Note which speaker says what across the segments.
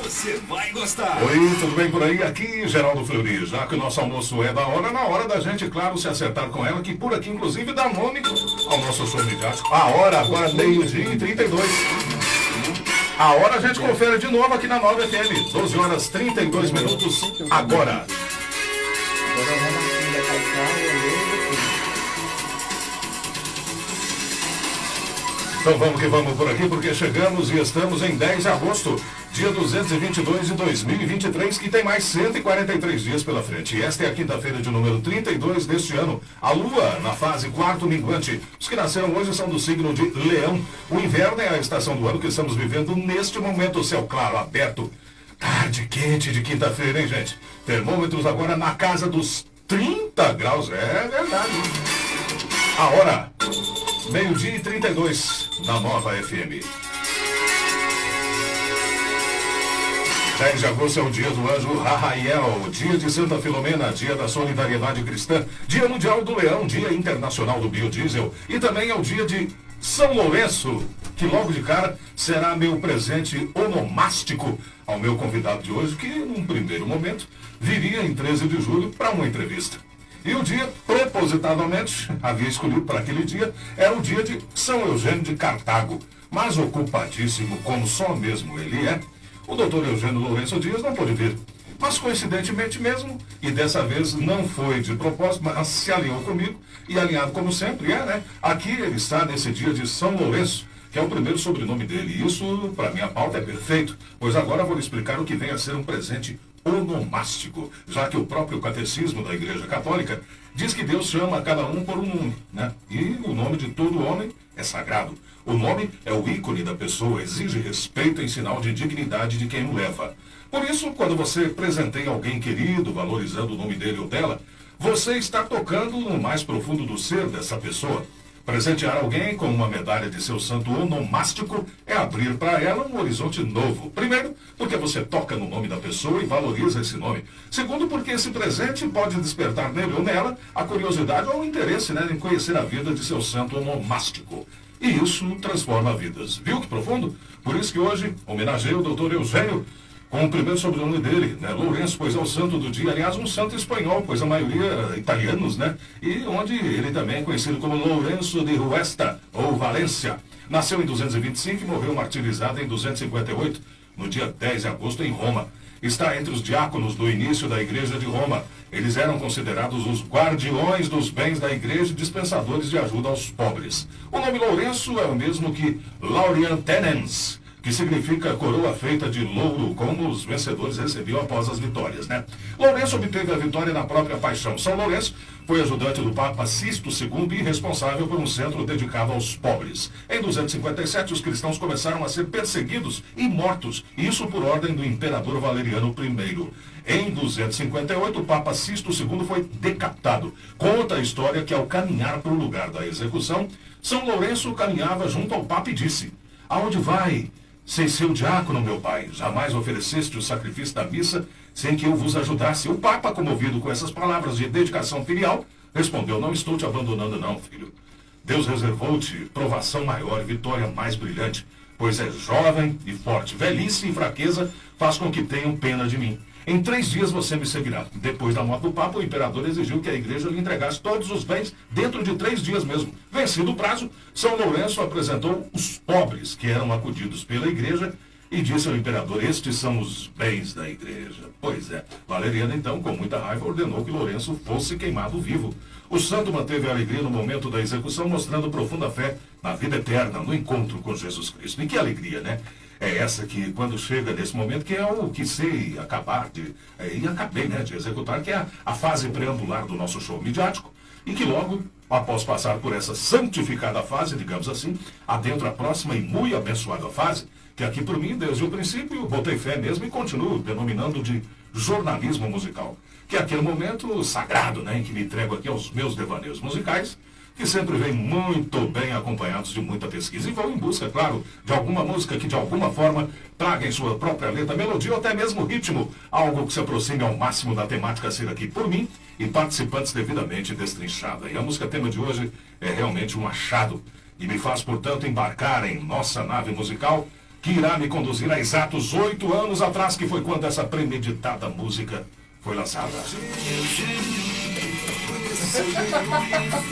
Speaker 1: Você vai gostar.
Speaker 2: Oi, tudo bem por aí? Aqui, Geraldo Fleury. Já que o nosso almoço é da hora, na hora da gente, claro, se acertar com ela, que por aqui, inclusive, dá nome ao nosso show midiático. A hora agora, meio-dia e 32. A hora a gente confere de novo aqui na Nova FM. 12 horas 32 minutos agora. Então vamos que vamos por aqui, porque chegamos e estamos em 10 de agosto, dia 222 de 2023, que tem mais 143 dias pela frente. E esta é a quinta-feira de número 32 deste ano. A Lua na fase quarto minguante. Os que nasceram hoje são do signo de Leão. O inverno é a estação do ano que estamos vivendo neste momento. Céu claro, aberto. Tarde quente de quinta-feira, hein, gente? Termômetros agora na casa dos 30 graus. É verdade. A hora, meio-dia e 32, na Nova FM. 10 de agosto é o dia do anjo Rahael, dia de Santa Filomena, dia da solidariedade cristã, dia mundial do leão, dia internacional do biodiesel e também é o dia de São Lourenço, que logo de cara será meu presente onomástico ao meu convidado de hoje, que num primeiro momento viria em 13 de julho para uma entrevista. E o dia, propositadamente, havia escolhido para aquele dia, era o dia de São Eugênio de Cartago. Mas ocupadíssimo, como só mesmo ele é, o doutor Eugênio Lourenço Dias não pôde vir. Mas coincidentemente mesmo, e dessa vez não foi de propósito, mas se alinhou comigo, e alinhado como sempre né? Aqui ele está nesse dia de São Lourenço, que é o primeiro sobrenome dele. E isso, para minha pauta, é perfeito, pois agora vou lhe explicar o que vem a ser um presente onomástico, já que o próprio catecismo da Igreja Católica diz que Deus chama cada um por um nome, né? E o nome de todo homem é sagrado. O nome é o ícone da pessoa, exige respeito em sinal de dignidade de quem o leva. Por isso, quando você presenteia alguém querido, valorizando o nome dele ou dela, você está tocando no mais profundo do ser dessa pessoa. Presentear alguém com uma medalha de seu santo onomástico é abrir para ela um horizonte novo. Primeiro, porque você toca no nome da pessoa e valoriza esse nome. Segundo, porque esse presente pode despertar nele ou nela a curiosidade ou o interesse em conhecer a vida de seu santo onomástico. E isso transforma vidas. Viu que profundo? Por isso que hoje homenageio o doutor Eugênio com o primeiro sobrenome dele, Lourenço, pois é o santo do dia, aliás, um santo espanhol, pois a maioria italianos, E onde ele também é conhecido como Lourenço de Huesta, ou Valência. Nasceu em 225 e morreu martirizado em 258, no dia 10 de agosto, em Roma. Está entre os diáconos do início da Igreja de Roma. Eles eram considerados os guardiões dos bens da igreja e dispensadores de ajuda aos pobres. O nome Lourenço é o mesmo que Laurian Tenens, que significa coroa feita de louro, como os vencedores recebiam após as vitórias, Lourenço obteve a vitória na própria paixão. São Lourenço foi ajudante do Papa Sisto II e responsável por um centro dedicado aos pobres. Em 257, os cristãos começaram a ser perseguidos e mortos, isso por ordem do imperador Valeriano I. Em 258, o Papa Sisto II foi decapitado. Conta a história que, ao caminhar para o lugar da execução, São Lourenço caminhava junto ao Papa e disse: "Aonde vai? Sem seu diácono, meu pai, jamais ofereceste o sacrifício da missa sem que eu vos ajudasse." O Papa, comovido com essas palavras de dedicação filial, respondeu: "Não estou te abandonando não, filho. Deus reservou-te provação maior e vitória mais brilhante, pois és jovem e forte. Velhice e fraqueza faz com que tenham pena de mim. Em 3 dias você me seguirá." Depois da morte do Papa, o imperador exigiu que a igreja lhe entregasse todos os bens dentro de 3 dias mesmo. Vencido o prazo, São Lourenço apresentou os pobres que eram acudidos pela igreja e disse ao imperador: "Estes são os bens da igreja." Pois é, Valeriano então, com muita raiva, ordenou que Lourenço fosse queimado vivo. O santo manteve a alegria no momento da execução, mostrando profunda fé na vida eterna, no encontro com Jesus Cristo. E que alegria, É essa que, quando chega nesse momento, que é o que sei acabar de... e acabei, de executar, que é a fase preambular do nosso show midiático, e que logo, após passar por essa santificada fase, digamos assim, adentra a próxima e muito abençoada fase, que aqui por mim, desde o princípio, botei fé mesmo e continuo denominando de jornalismo musical, que é aquele momento sagrado, em que me entrego aqui aos meus devaneios musicais, que sempre vem muito bem acompanhados de muita pesquisa. E vou em busca, claro, de alguma música que de alguma forma traga em sua própria letra, melodia ou até mesmo ritmo, algo que se aproxime ao máximo da temática a ser aqui por mim e participantes devidamente destrinchada. E a música tema de hoje é realmente um achado e me faz, portanto, embarcar em nossa nave musical que irá me conduzir a exatos 8 anos atrás, que foi quando essa premeditada música foi lançada.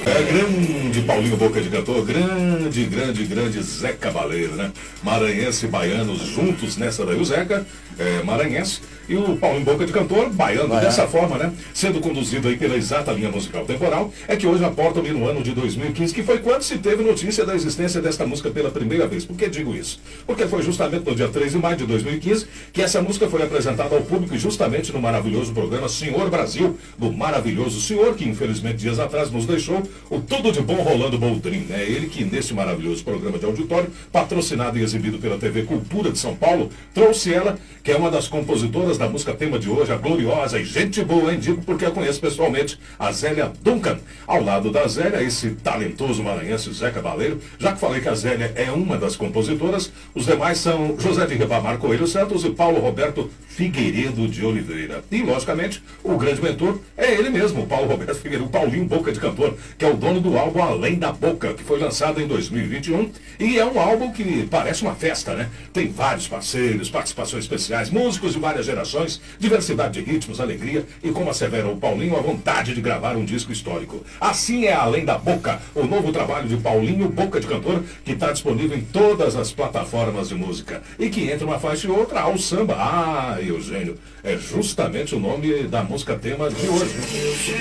Speaker 2: É grande Paulinho Boca de Cantor, grande Zé Cabaleiro, né? Maranhense e baianos juntos nessa daí. O Zeca é maranhense e o Paulinho Boca de Cantor, baiano, dessa forma, né? Sendo conduzido aí pela exata linha musical temporal, é que hoje aportam-me no ano de 2015, que foi quando se teve notícia da existência desta música pela primeira vez. Por que digo isso? Porque foi justamente no dia 3 de maio de 2015 que essa música foi apresentada ao público, e justamente no maravilhoso programa Senhor Brasil, do maravilhoso senhor que infelizmente dias atrás nos deixou, o Tudo de Bom Rolando Boldrin, né? Ele que nesse maravilhoso programa de auditório, patrocinado e exibido pela TV Cultura de São Paulo, trouxe ela, que é uma das compositoras da música tema de hoje, a gloriosa e gente boa, hein? Digo porque eu conheço pessoalmente, a Zélia Duncan. Ao lado da Zélia, esse talentoso maranhense Zé Cabaleiro. Já que falei que a Zélia é uma das compositoras, os demais são José de Ribamar Coelho Santos e Paulo Roberto Figueiredo de Oliveira. E, logicamente, o grande mentor é ele mesmo, o Paulo Roberto Figueiredo, o Paulinho Boca de Cantor, que é o dono do álbum Além da Boca, que foi lançado em 2021. E é um álbum que parece uma festa, né? Tem vários parceiros, participações especiais, músicos de várias gerações, diversidade de ritmos, alegria e, como assevera o Paulinho, a vontade de gravar um disco histórico. Assim é Além da Boca, o novo trabalho de Paulinho Boca de Cantor, que está disponível em todas as plataformas de música. E que entre uma faixa e outra ao samba. Ah, Eugênio, é justamente o nome da música tema de hoje.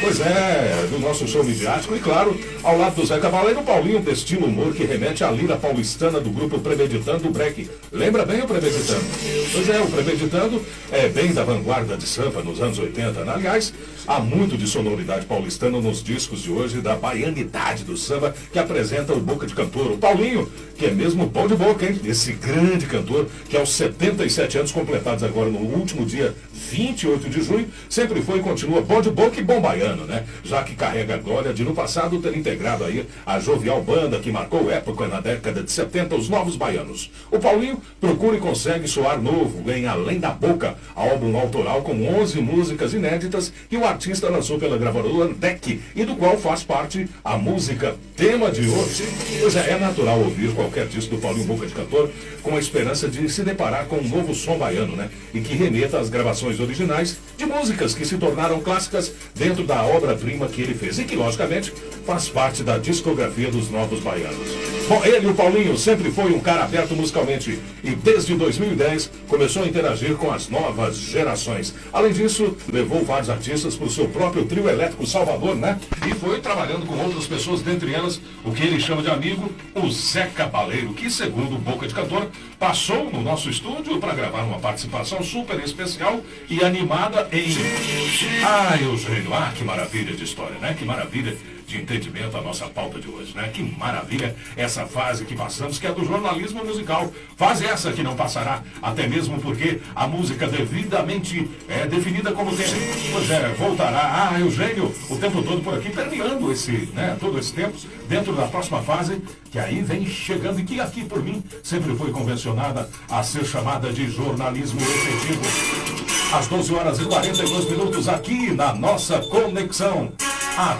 Speaker 2: Pois é, do nosso show midiático. E claro, ao lado do Zé Cabaleiro, o Paulinho destila humor que remete à lira paulistana do grupo Premeditando o Break. Lembra bem o Premeditando? Pois é, o Premeditando é bem da vanguarda de samba nos anos 80. Aliás, há muito de sonoridade paulistana nos discos de hoje, da baianidade do samba que apresenta o Boca de Cantor. O Paulinho, que é mesmo bom de boca, hein? Esse grande cantor, que aos 77 anos completados agora no último dia 28 de junho, sempre foi e continua bom de boca e bom baiano, né? Já que carrega a glória de no passado ter integrado aí a jovial banda que marcou época na década de 70, os Novos Baianos. O Paulinho procura e consegue soar novo em Além da Boca, álbum autoral com 11 músicas inéditas que o artista lançou pela gravadora Antec e do qual faz parte a música tema de hoje. Pois é natural ouvir qualquer disco do Paulinho Boca de Cantor com a esperança de se deparar com um novo som baiano, né? E que remeta às gravações originais de músicas que se tornaram clássicas dentro da obra-prima que ele fez e que, logicamente, faz parte da discografia dos Novos Baianos. Bom, ele, o Paulinho, sempre foi um cara aberto musicalmente e desde 2010 começou a interagir com as novas gerações. Além disso, levou vários artistas para o seu próprio trio elétrico Salvador, né? E foi trabalhando com outras pessoas, dentre elas o que ele chama de amigo, o Zé Cabaleiro, que, segundo o Boca de Cantor, passou no nosso estúdio para gravar uma participação super especial e animada em... Ah, Eugênio, que maravilha de história, né? Que maravilha de entendimento a nossa pauta de hoje, né? Que maravilha essa fase que passamos, que é do jornalismo musical. Fase essa que não passará, até mesmo porque a música devidamente é definida como tem. Pois é, voltará. Eugênio, o tempo todo por aqui, permeando todo esse tempo, dentro da próxima fase, que aí vem chegando e que aqui, por mim, sempre foi convencionada a ser chamada de jornalismo efetivo. Às 12 horas e 42 minutos, aqui na nossa conexão.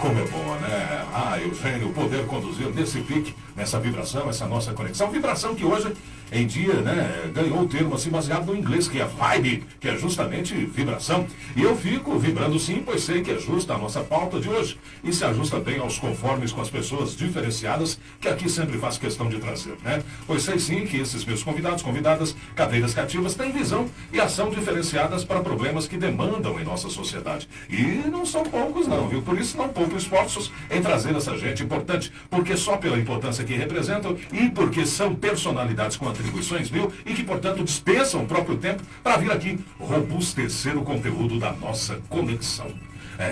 Speaker 2: Como é bom, né? Eugênio, poder conduzir nesse pique, nessa vibração, essa nossa conexão. Vibração que hoje em dia, né, ganhou o termo assim baseado no inglês, que é vibe, que é justamente vibração. E eu fico vibrando sim, pois sei que é justa a nossa pauta de hoje e se ajusta bem aos conformes com as pessoas diferenciadas que aqui sempre faço questão de trazer, né? Pois sei sim que esses meus convidados, convidadas, cadeiras cativas têm visão e ação diferenciadas para problemas que demandam em nossa sociedade. E não são poucos não, viu? Por isso não pouco esforços em trazer essa gente importante, porque só pela importância que representam e porque são personalidades com atribuições mil e que, portanto, dispensam o próprio tempo para vir aqui robustecer o conteúdo da nossa conexão.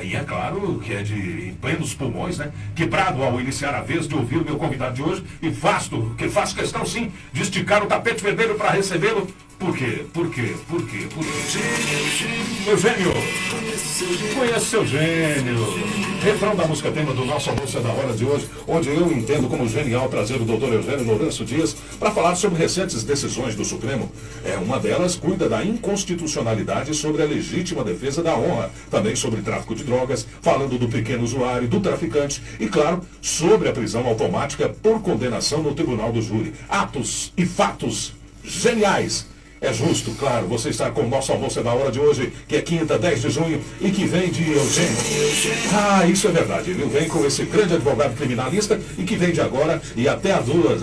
Speaker 2: E é claro que é de em plenos pulmões, né? Quebrado ao iniciar a vez de ouvir o meu convidado de hoje e faço questão sim de esticar o tapete vermelho para recebê-lo. Por quê? Eugênio, conheço seu gênio. Refrão da música tema do nosso almoço da hora de hoje, onde eu entendo como genial trazer o doutor Eugênio Lourenço Dias para falar sobre recentes decisões do Supremo. Uma delas cuida da inconstitucionalidade sobre a legítima defesa da honra, também sobre tráfico de drogas, falando do pequeno usuário, do traficante e, claro, sobre a prisão automática por condenação no tribunal do júri. Atos e fatos geniais. É justo, claro, você está com o nosso almoço da hora de hoje, que é quinta, 10 de junho, e que vem de Eugênio. Ah, isso é verdade, viu? Vem com esse grande advogado criminalista e que vem de agora e até às 2.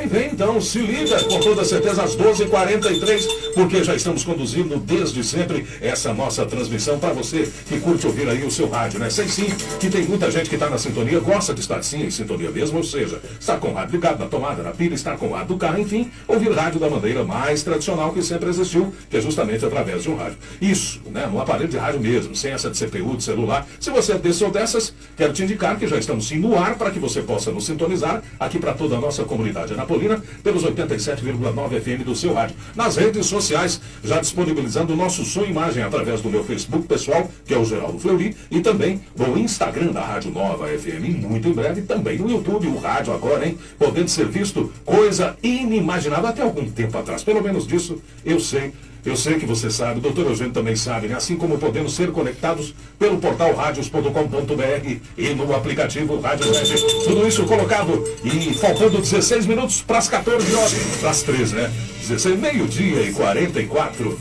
Speaker 2: Vem então, se liga com toda certeza às 12h43, porque já estamos conduzindo desde sempre essa nossa transmissão para você que curte ouvir aí o seu rádio, né? Sei sim que tem muita gente que está na sintonia, gosta de estar sim em sintonia mesmo, ou seja, está com o rádio ligado na tomada, na pilha, está com o rádio do carro, enfim, ouvir rádio da maneira mais tradicional que sempre existiu, que é justamente através de um rádio. Isso, né, no aparelho de rádio mesmo, sem essa de CPU, de celular. Se você é desse ou dessas, quero te indicar que já estamos sim no ar para que você possa nos sintonizar aqui para toda a nossa comunidade anapolina pelos 87,9 FM do seu rádio. Nas redes sociais, já disponibilizando o nosso som e imagem através do meu Facebook pessoal, que é o Geraldo Fleury, e também no Instagram da Rádio Nova FM, muito em breve, também no YouTube, o rádio agora, hein, podendo ser visto, coisa inimaginável até algum tempo atrás, pelo menos disso eu sei que você sabe, o doutor Eugênio também sabe, né? Assim como podemos ser conectados pelo portal radios.com.br e no aplicativo Rádio Web. Tudo isso colocado e faltando 16 minutos para as 14 horas, para as 13, né? 16, meio-dia e 44.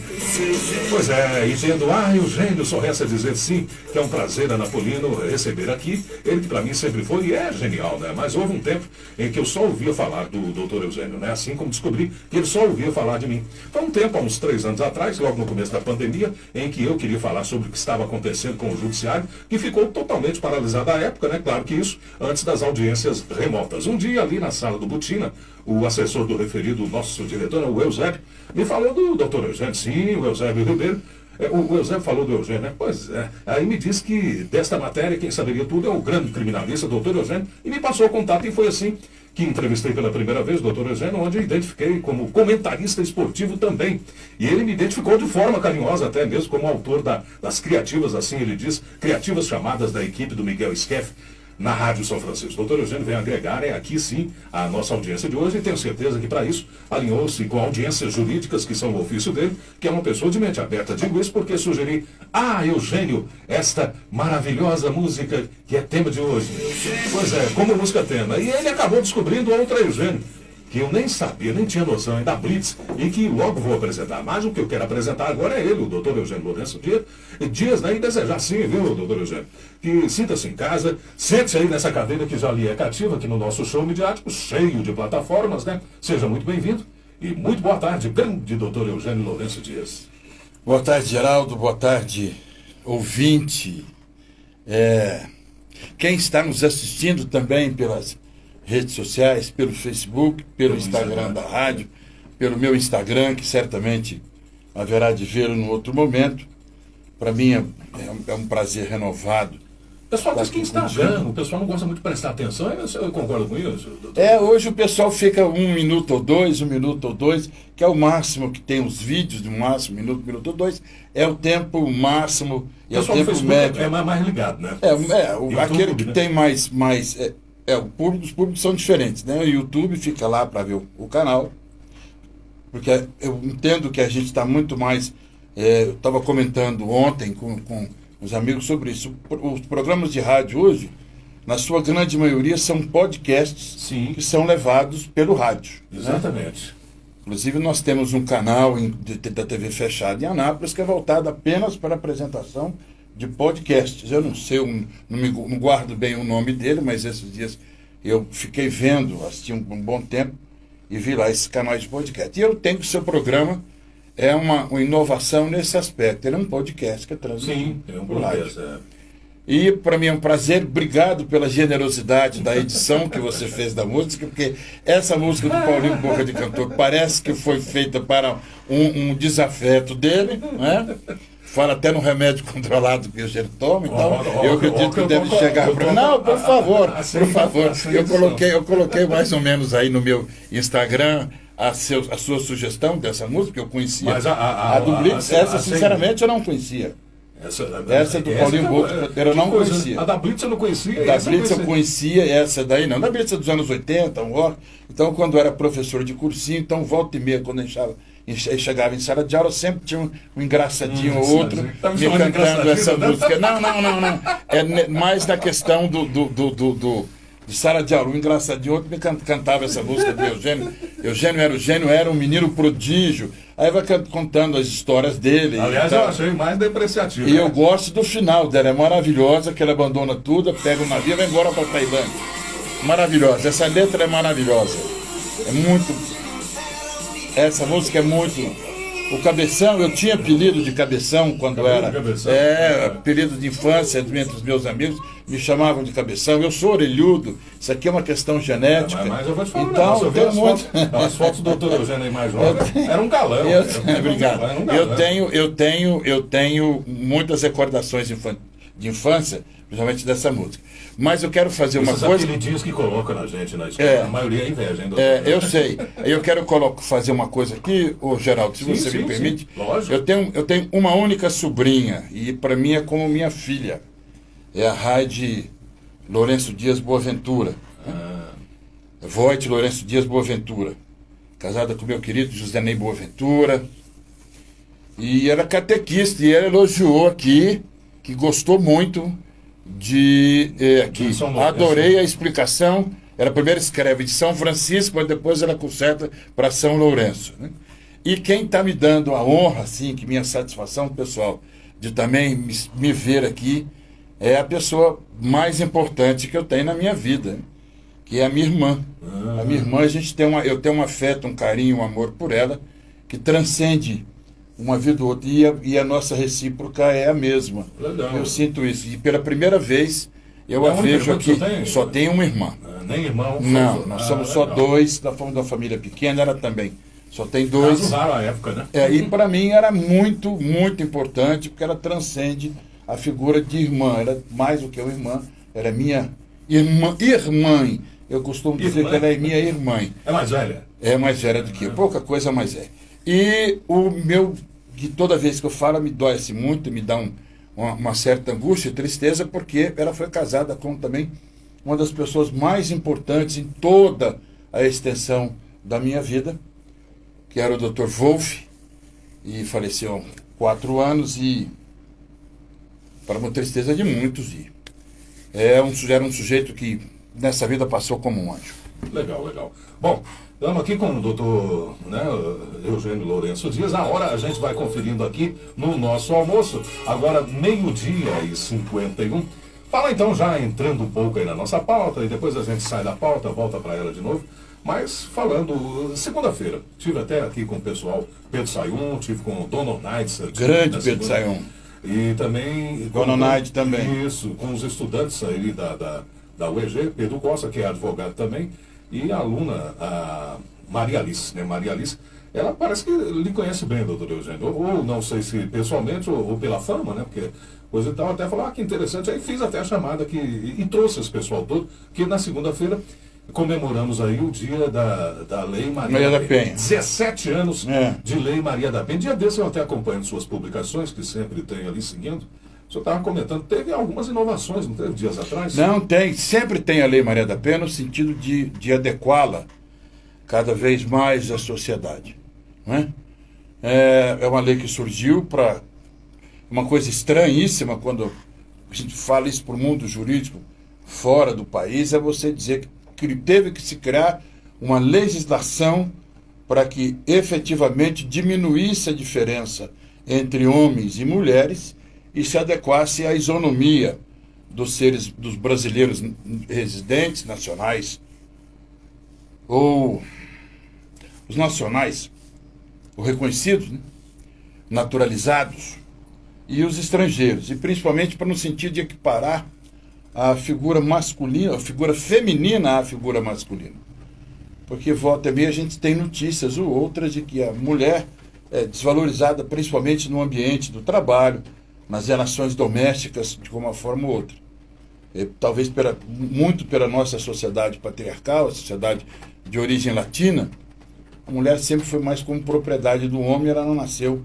Speaker 2: Pois é, e tendo, Eugênio, só resta dizer sim, que é um prazer anapolino receber aqui. Ele que para mim sempre foi e é genial, né? Mas houve um tempo em que eu só ouvia falar do doutor Eugênio, né? Assim como descobri que ele só ouvia falar de mim. Foi um tempo, há uns 3 anos atrás, logo no começo da pandemia, em que eu queria falar sobre o que estava acontecendo com o judiciário, que ficou totalmente paralisado à época, né? Claro que isso, antes das audiências remotas. Um dia ali na sala do Butina, o assessor do referido, nosso diretor, o Eusébio, me falou do doutor Eugênio, sim, o Eusébio Ribeiro. O Eusébio falou do Eugênio, né? Pois é. Aí me disse que desta matéria, quem saberia tudo é o grande criminalista, doutor Eugênio, e me passou o contato, e foi assim que entrevistei pela primeira vez o doutor Eugênio, onde eu identifiquei como comentarista esportivo também. E ele me identificou de forma carinhosa, até mesmo como autor das criativas, assim ele diz, criativas chamadas da equipe do Miguel Skeff, na Rádio São Francisco. Doutor Eugênio vem agregar aqui sim a nossa audiência de hoje e tenho certeza que para isso alinhou-se com audiências jurídicas que são o ofício dele, que é uma pessoa de mente aberta. Digo isso porque sugeri, Eugênio, esta maravilhosa música que é tema de hoje. Pois é, como música tema. E ele acabou descobrindo outra Eugênio, que eu nem sabia, nem tinha noção, da Blitz, e que logo vou apresentar. Mas o que eu quero apresentar agora é ele, o doutor Eugênio Lourenço Dias, né? E desejar sim, viu, doutor Eugênio, que sinta-se em casa, sente-se aí nessa cadeira que já lhe é cativa aqui no nosso show midiático, cheio de plataformas, né? Seja muito bem-vindo e muito boa tarde, grande doutor Eugênio Lourenço Dias.
Speaker 1: Boa tarde, Geraldo, boa tarde, ouvinte. Quem está nos assistindo também pelas redes sociais, pelo Facebook, pelo Instagram da rádio, pelo meu Instagram, que certamente haverá de vê-lo num outro momento. Para mim é um prazer renovado.
Speaker 2: O pessoal diz que Instagram, o pessoal não gosta muito de prestar atenção, eu concordo com isso, doutor?
Speaker 1: Hoje o pessoal fica 1 minuto ou 2, que é o máximo que tem os vídeos, no máximo, minuto ou 2, é o tempo máximo, é o tempo médio.
Speaker 2: É mais ligado, né?
Speaker 1: Aquele que tem mais os públicos são diferentes, né? O YouTube fica lá para ver o canal, porque eu entendo que a gente está muito mais. Eu estava comentando ontem com os amigos sobre isso. Os programas de rádio hoje, na sua grande maioria, são podcasts.
Speaker 2: Sim.
Speaker 1: Que são levados pelo rádio.
Speaker 2: Exatamente.
Speaker 1: Né? Inclusive, nós temos um canal da TV fechada em Anápolis que é voltado apenas para a apresentação de podcasts. Eu não sei, não guardo bem o nome dele, mas esses dias eu fiquei vendo, assisti um bom tempo e vi lá esses canais de podcast. E eu tenho que o seu programa é uma inovação nesse aspecto. Ele é um podcast que é transmitido.
Speaker 2: Sim, é um podcast.
Speaker 1: E para mim é um prazer, obrigado pela generosidade da edição que você fez da música, porque essa música do Paulinho Boca de Cantor parece que foi feita para um desafeto dele, né? Fala até no remédio controlado que eu toma, então eu acredito que deve chegar para... Não, por favor. Eu coloquei mais ou menos aí no meu Instagram a sua sugestão dessa música, eu conhecia. Mas a do Blitz, essa sinceramente eu não conhecia. Essa do Paulinho Boca, eu não conhecia.
Speaker 2: A da Blitz eu não conhecia.
Speaker 1: Da Blitz eu conhecia, essa daí não. Da Blitz é dos anos 80, então quando eu era professor de cursinho, então volta e meia, quando eu chegava em sala de aula, sempre tinha um engraçadinho ou outro me cantando essa música. Não. É mais na questão de Sara de Aru, engraçadinho, outro me cantava essa música do Eugênio. Eugênio era um menino prodígio. Aí vai contando as histórias dele.
Speaker 2: Aliás, eu achei mais depreciativo.
Speaker 1: E eu gosto do final dela, é maravilhosa, que ele abandona tudo, pega o navio e vai embora para Tailândia. Maravilhosa, essa letra é maravilhosa. É muito... Essa música é muito... O Cabeção, eu tinha apelido de Cabeção quando era...
Speaker 2: Cabeção.
Speaker 1: Apelido de infância entre os meus amigos, me chamavam de Cabeção. Eu sou orelhudo, isso aqui é uma questão genética.
Speaker 2: Mas eu vou te falar,
Speaker 1: então,
Speaker 2: eu vi as fotos do Dr. Eugênio aí mais jovem, era um galão.
Speaker 1: Obrigado. Eu tenho muitas recordações de infância, principalmente dessa música. Mas eu quero fazer uma coisa...
Speaker 2: Esses apelidinhos que colocam na gente na escola, a maioria é inveja, hein, doutor?
Speaker 1: Eu sei. Eu quero fazer uma coisa aqui, Geraldo, se você me permite.
Speaker 2: Lógico.
Speaker 1: Eu tenho uma única sobrinha, e para mim é como minha filha. É a Raide Lourenço Dias Boaventura. Voit Lourenço Dias Boaventura. Casada com meu querido José Ney Boaventura. E era catequista, e ela elogiou aqui, que gostou muito aqui. Adorei a explicação. Ela primeiro escreve de São Francisco, mas depois ela conserta para São Lourenço, né? E quem está me dando a honra, assim, que minha satisfação pessoal, de também me ver aqui, é a pessoa mais importante que eu tenho na minha vida, né? Que é a minha irmã. A minha irmã, eu tenho um afeto, um carinho, um amor por ela, que transcende uma vida ou outra, e a nossa recíproca é a mesma.
Speaker 2: Legal.
Speaker 1: Eu sinto isso. E pela primeira vez eu a vejo aqui. Só tem uma irmã.
Speaker 2: Nem irmão?
Speaker 1: Não, nós somos só dois, nós fomos de uma família pequena, ela também. Só tem dois.
Speaker 2: Usaram a época, né?
Speaker 1: E para mim era muito, muito importante, porque ela transcende a figura de irmã. Ela, mais do que uma irmã, ela é minha irmã. Eu costumo dizer que ela é minha irmã.
Speaker 2: É mais velha?
Speaker 1: É mais velha do que eu, pouca coisa mais velha. E que toda vez que eu falo me dói assim muito, me dá uma certa angústia e tristeza, porque ela foi casada com também uma das pessoas mais importantes em toda a extensão da minha vida, que era o Dr. Wolff, e faleceu há 4 anos, e para uma tristeza de muitos, e era um sujeito que nessa vida passou como um anjo.
Speaker 2: Legal. Bom, estamos aqui com o doutor Eugênio Lourenço Dias. A hora a gente vai conferindo aqui no nosso almoço. Agora, 12h51. Fala então, já entrando um pouco aí na nossa pauta, e depois a gente sai da pauta, volta para ela de novo. Mas falando, segunda-feira, tive até aqui com o pessoal, Pedro Sayun, tive com o Dono Nights.
Speaker 1: Grande Pedro Sayun.
Speaker 2: E também...
Speaker 1: Dono Night também.
Speaker 2: Isso, com os estudantes aí da UEG, Pedro Costa, que é advogado também, e a aluna, a Maria Alice, né? Maria Alice, ela parece que lhe conhece bem, doutor Eugênio, ou não sei se pessoalmente ou pela fama, né? Porque coisa e tal, até falou, que interessante, aí fiz até a chamada e trouxe esse pessoal todo, que na segunda-feira comemoramos aí o dia da Lei Maria da Penha. 17 anos de Lei Maria da Penha. Dia desse eu até acompanho suas publicações, que sempre tem ali seguindo. O senhor estava comentando, teve algumas inovações, não teve dias atrás?
Speaker 1: Não, sempre tem a Lei Maria da Penha no sentido de adequá-la cada vez mais à sociedade. Não é? É uma lei que surgiu para uma coisa estranhíssima quando a gente fala isso para o mundo jurídico fora do país, é você dizer que teve que se criar uma legislação para que efetivamente diminuísse a diferença entre homens e mulheres e se adequasse à isonomia dos brasileiros residentes, nacionais, ou os nacionais, ou reconhecidos, né? Naturalizados, e os estrangeiros, e principalmente para no sentido de equiparar a figura masculina, a figura feminina à figura masculina. Porque volta e meia a gente tem notícias ou outras de que a mulher é desvalorizada principalmente no ambiente do trabalho, nas relações domésticas, de uma forma ou outra. Talvez muito pela nossa sociedade patriarcal, a sociedade de origem latina, a mulher sempre foi mais como propriedade do homem, ela não nasceu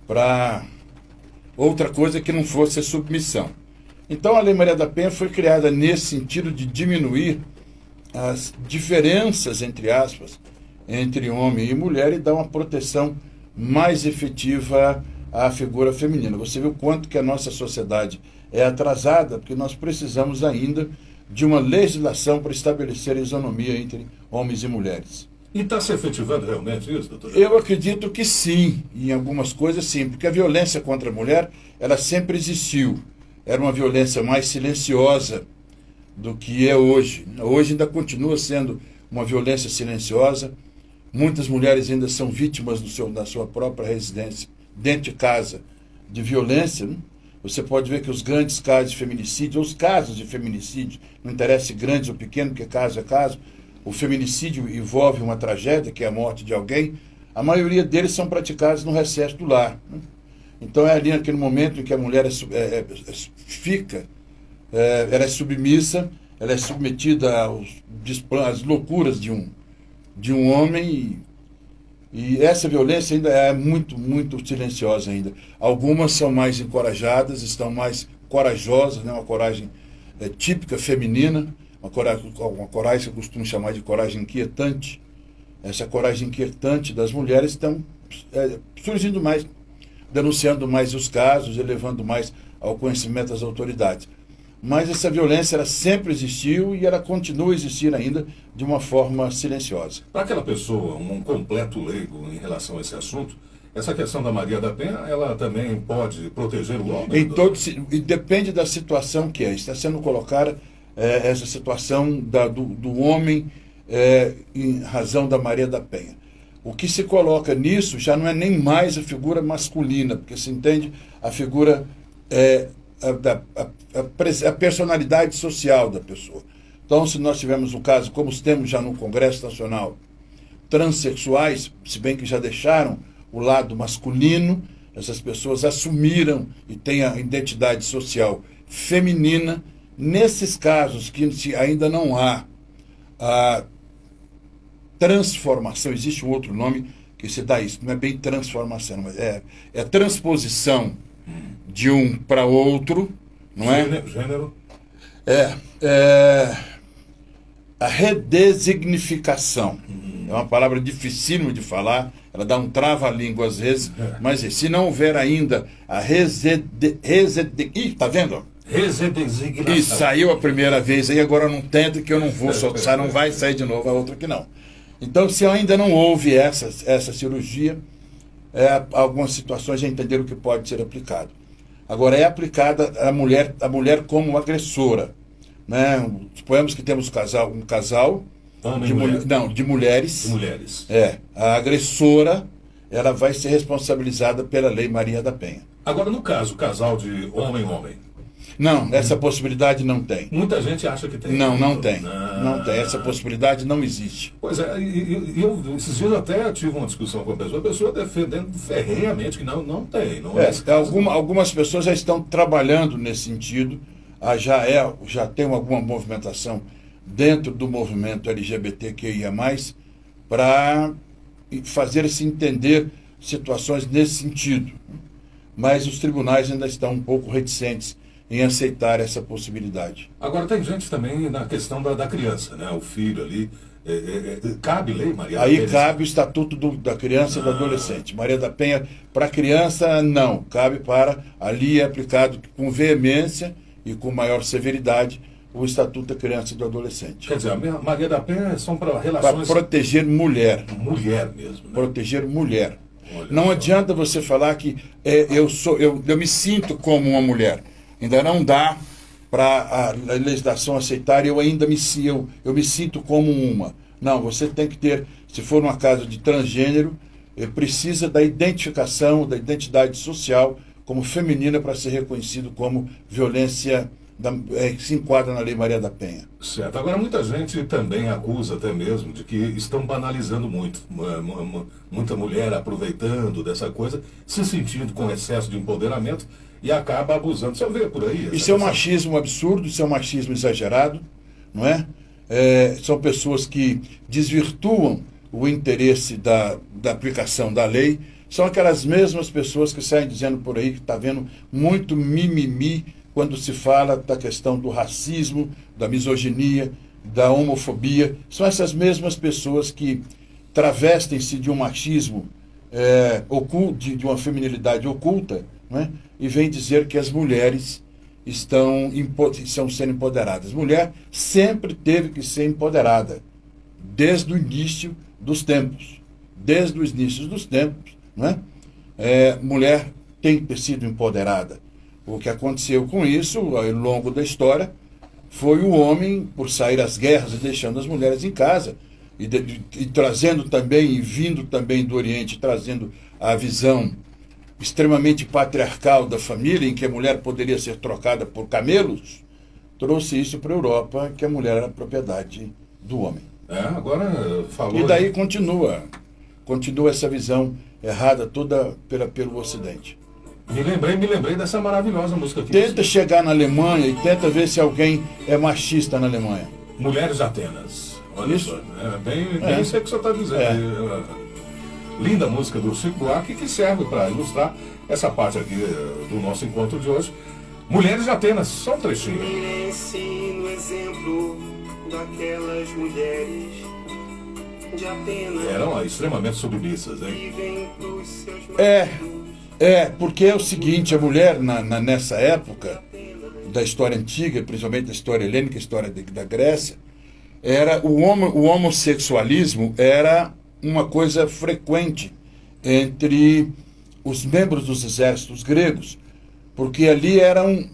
Speaker 1: para outra coisa que não fosse a submissão. Então a Lei Maria da Penha foi criada nesse sentido de diminuir as diferenças, entre aspas, entre homem e mulher e dar uma proteção mais efetiva à figura feminina. Você vê o quanto que a nossa sociedade é atrasada, porque nós precisamos ainda de uma legislação para estabelecer a isonomia entre homens e mulheres.
Speaker 2: E está se efetivando realmente isso, doutor?
Speaker 1: Eu acredito que sim, em algumas coisas sim, porque a violência contra a mulher, ela sempre existiu. Era uma violência mais silenciosa do que é hoje. Hoje ainda continua sendo uma violência silenciosa. Muitas mulheres ainda são vítimas da sua própria residência, dentro de casa, de violência. Né? Você pode ver que os grandes casos de feminicídio, ou os casos de feminicídio, não interessa se grandes ou pequenos, porque caso é caso, o feminicídio envolve uma tragédia, que é a morte de alguém, a maioria deles são praticados no recesso do lar. Né? Então é ali naquele momento em que a mulher ela é submissa, ela é submetida às loucuras de um homem, e essa violência ainda é muito, muito silenciosa ainda. Algumas são mais encorajadas, estão mais corajosas, né? Uma coragem típica feminina, uma coragem que eu costumo chamar de coragem inquietante. Essa coragem inquietante das mulheres estão surgindo mais, denunciando mais os casos, elevando mais ao conhecimento das autoridades. Mas essa violência ela sempre existiu e ela continua a existir ainda de uma forma silenciosa.
Speaker 2: Para aquela pessoa, um completo leigo em relação a esse assunto, essa questão da Maria da Penha, ela também pode proteger o homem?
Speaker 1: E depende da situação que é. Está sendo colocada essa situação do homem em razão da Maria da Penha. O que se coloca nisso já não é nem mais a figura masculina, porque se entende a figura, a personalidade social da pessoa. Então, se nós tivermos um caso, como temos já no Congresso Nacional, transexuais, se bem que já deixaram o lado masculino, essas pessoas assumiram e têm a identidade social feminina. Nesses casos que ainda não há a transformação, existe um outro nome que se dá isso, não é bem transformação, mas é transposição de um para outro, não é?
Speaker 2: Gênero?
Speaker 1: A redesignificação. É uma palavra dificílima de falar, ela dá um trava-língua às vezes, mas se não houver ainda a tá vendo?
Speaker 2: Redesignação.
Speaker 1: E saiu a primeira vez aí, agora não tenta que eu não vou soltar, não vai sair de novo a outra que não. Então, se ainda não houve essa cirurgia, algumas situações já entenderam que pode ser aplicado. Agora, é aplicada a mulher como agressora. Né? Suponhamos que temos um casal de mulheres. A agressora, ela vai ser responsabilizada pela Lei Maria da Penha.
Speaker 2: Agora, no caso, casal de homem-homem.
Speaker 1: Não, essa possibilidade não tem.
Speaker 2: Muita gente acha que tem.
Speaker 1: Não tem. Não tem. Essa possibilidade não existe.
Speaker 2: Pois é, e eu esses dias até tive uma discussão com a pessoa defendendo ferrenhamente que não tem.
Speaker 1: Algumas pessoas já estão trabalhando nesse sentido, já tem alguma movimentação dentro do movimento LGBTQIA+, para fazer-se entender situações nesse sentido. Mas os tribunais ainda estão um pouco reticentes em aceitar essa possibilidade.
Speaker 2: Agora, tem gente também na questão da criança, né? O filho ali. Cabe Lei Maria da
Speaker 1: Penha?
Speaker 2: Aí
Speaker 1: cabe o Estatuto da Criança e do Adolescente. Maria da Penha, para criança, não. Cabe ali é aplicado com veemência e com maior severidade o Estatuto da Criança e do Adolescente.
Speaker 2: Quer dizer, a Maria da Penha são para relações...
Speaker 1: Para proteger mulher.
Speaker 2: Mulher mesmo. Né?
Speaker 1: Proteger mulher. Não adianta você falar que eu me sinto como uma mulher. Ainda não dá para a legislação aceitar, eu me sinto como uma. Não, você tem que ter, se for uma casa de transgênero, precisa da identificação, da identidade social como feminina para ser reconhecido como violência que se enquadra na Lei Maria da Penha.
Speaker 2: Certo. Agora, muita gente também acusa até mesmo de que estão banalizando muito. Muita mulher aproveitando dessa coisa, se sentindo com excesso de empoderamento e acaba abusando. Você vê por aí?
Speaker 1: Isso é um machismo absurdo, isso é um machismo exagerado, não é? São pessoas que desvirtuam o interesse da aplicação da lei. São aquelas mesmas pessoas que saem dizendo por aí que está vendo muito mimimi quando se fala da questão do racismo, da misoginia, da homofobia. São essas mesmas pessoas que travestem-se de um machismo oculto, de uma feminilidade oculta, né? E vêm dizer que as mulheres estão sendo empoderadas. Mulher sempre teve que ser empoderada, desde o início dos tempos. Desde os inícios dos tempos, né? Mulher tem que ter sido empoderada. O que aconteceu com isso, ao longo da história, foi o homem, por sair às guerras e deixando as mulheres em casa, e trazendo também, e vindo também do Oriente, trazendo a visão extremamente patriarcal da família, em que a mulher poderia ser trocada por camelos, trouxe isso para a Europa, que a mulher era propriedade do homem.
Speaker 2: Agora falou...
Speaker 1: E daí continua essa visão errada toda pelo Ocidente.
Speaker 2: Me lembrei dessa maravilhosa música aqui.
Speaker 1: Tenta chegar na Alemanha e tenta ver se alguém é machista na Alemanha.
Speaker 2: Mulheres Atenas. Olha
Speaker 1: isso.
Speaker 2: Só, bem isso que você está dizendo. Linda música do Chico Buarque, que serve para ilustrar essa parte aqui do nosso encontro de hoje. Mulheres de Atenas, só um trechinho.
Speaker 3: Me ensina o exemplo daquelas mulheres de Atenas.
Speaker 2: Eram extremamente submissas, hein?
Speaker 3: Que vêm pros seus
Speaker 1: Porque é o seguinte, a mulher nessa época da história antiga, principalmente da história helênica, a história da Grécia, o homossexualismo era uma coisa frequente entre os membros dos exércitos gregos, porque ali eram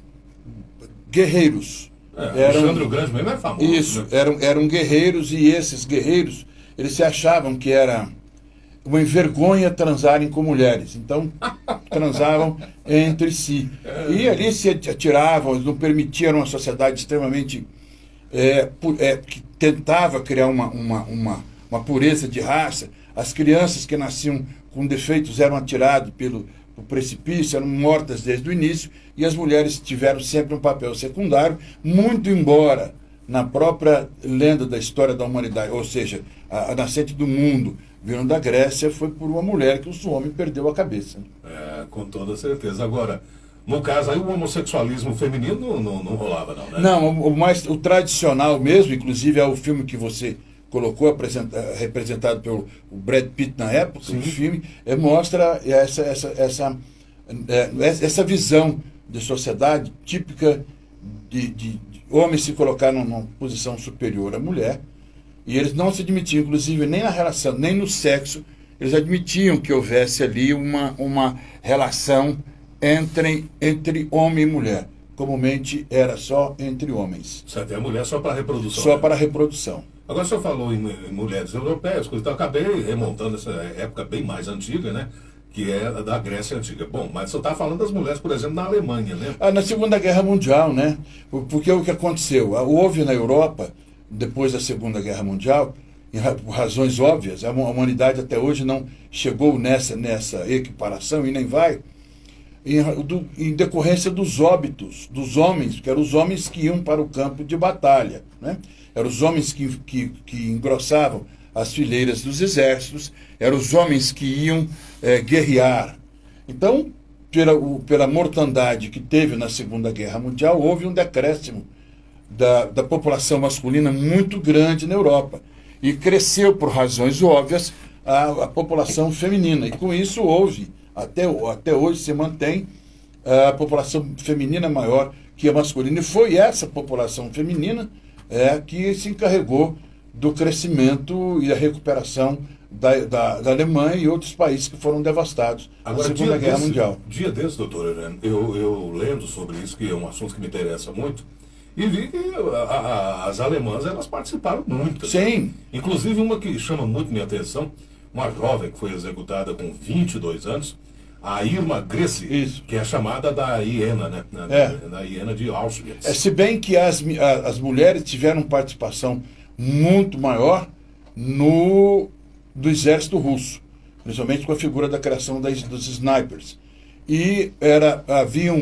Speaker 1: guerreiros.
Speaker 2: Alexandre o Grande mesmo é famoso.
Speaker 1: Isso,
Speaker 2: né?
Speaker 1: eram guerreiros, e esses guerreiros, eles se achavam que era uma vergonha transarem com mulheres. Então, transavam entre si. E ali se atiravam, eles não permitiam uma sociedade extremamente... que tentava criar uma pureza de raça. As crianças que nasciam com defeitos eram atiradas pelo precipício, eram mortas desde o início, e as mulheres tiveram sempre um papel secundário, muito embora na própria lenda da história da humanidade, ou seja, a nascente do mundo, vindo da Grécia, foi por uma mulher que o homem perdeu a cabeça.
Speaker 2: Com toda certeza. Agora, no caso aí, o homossexualismo feminino não rolava, não, né?
Speaker 1: Não, o tradicional mesmo, inclusive é o filme que você colocou, representado pelo Brad Pitt na época. Sim. O filme mostra essa visão de sociedade típica de homem se colocar numa posição superior à mulher, e eles não se admitiam, inclusive, nem na relação, nem no sexo, eles admitiam que houvesse ali uma relação entre homem e mulher. Comumente era só entre homens.
Speaker 2: Certo, é a mulher só para reprodução.
Speaker 1: Só para reprodução.
Speaker 2: Agora, o senhor falou em mulheres europeias, então eu acabei remontando essa época bem mais antiga, né? Que é a da Grécia Antiga. Bom, mas você está falando das mulheres, por exemplo, na Alemanha, né?
Speaker 1: Na Segunda Guerra Mundial, né? Porque o que aconteceu? Houve na Europa, depois da Segunda Guerra Mundial, por razões óbvias, a humanidade até hoje não chegou nessa equiparação e nem vai, em decorrência dos óbitos dos homens, que eram os homens que iam para o campo de batalha, né? Eram os homens que engrossavam as fileiras dos exércitos, eram os homens que iam guerrear. Então, pela mortandade que teve na Segunda Guerra Mundial, houve um decréscimo da população masculina muito grande na Europa. E cresceu, por razões óbvias, a população feminina. E com isso houve, até hoje se mantém a população feminina maior que a masculina. E foi essa população feminina que se encarregou do crescimento e da recuperação da Alemanha e outros países que foram devastados na Segunda Guerra Mundial.
Speaker 2: Dia desses, doutor, eu lendo sobre isso, que é um assunto que me interessa muito, e vi que as alemãs, elas participaram muito.
Speaker 1: Sim.
Speaker 2: Inclusive uma que chama muito minha atenção, uma jovem que foi executada com 22 anos, a Irma Gresse,
Speaker 1: isso,
Speaker 2: que é chamada da hiena, né? Da hiena de Auschwitz.
Speaker 1: Se bem que as mulheres tiveram participação muito maior do exército russo, principalmente com a figura da criação dos snipers. E havia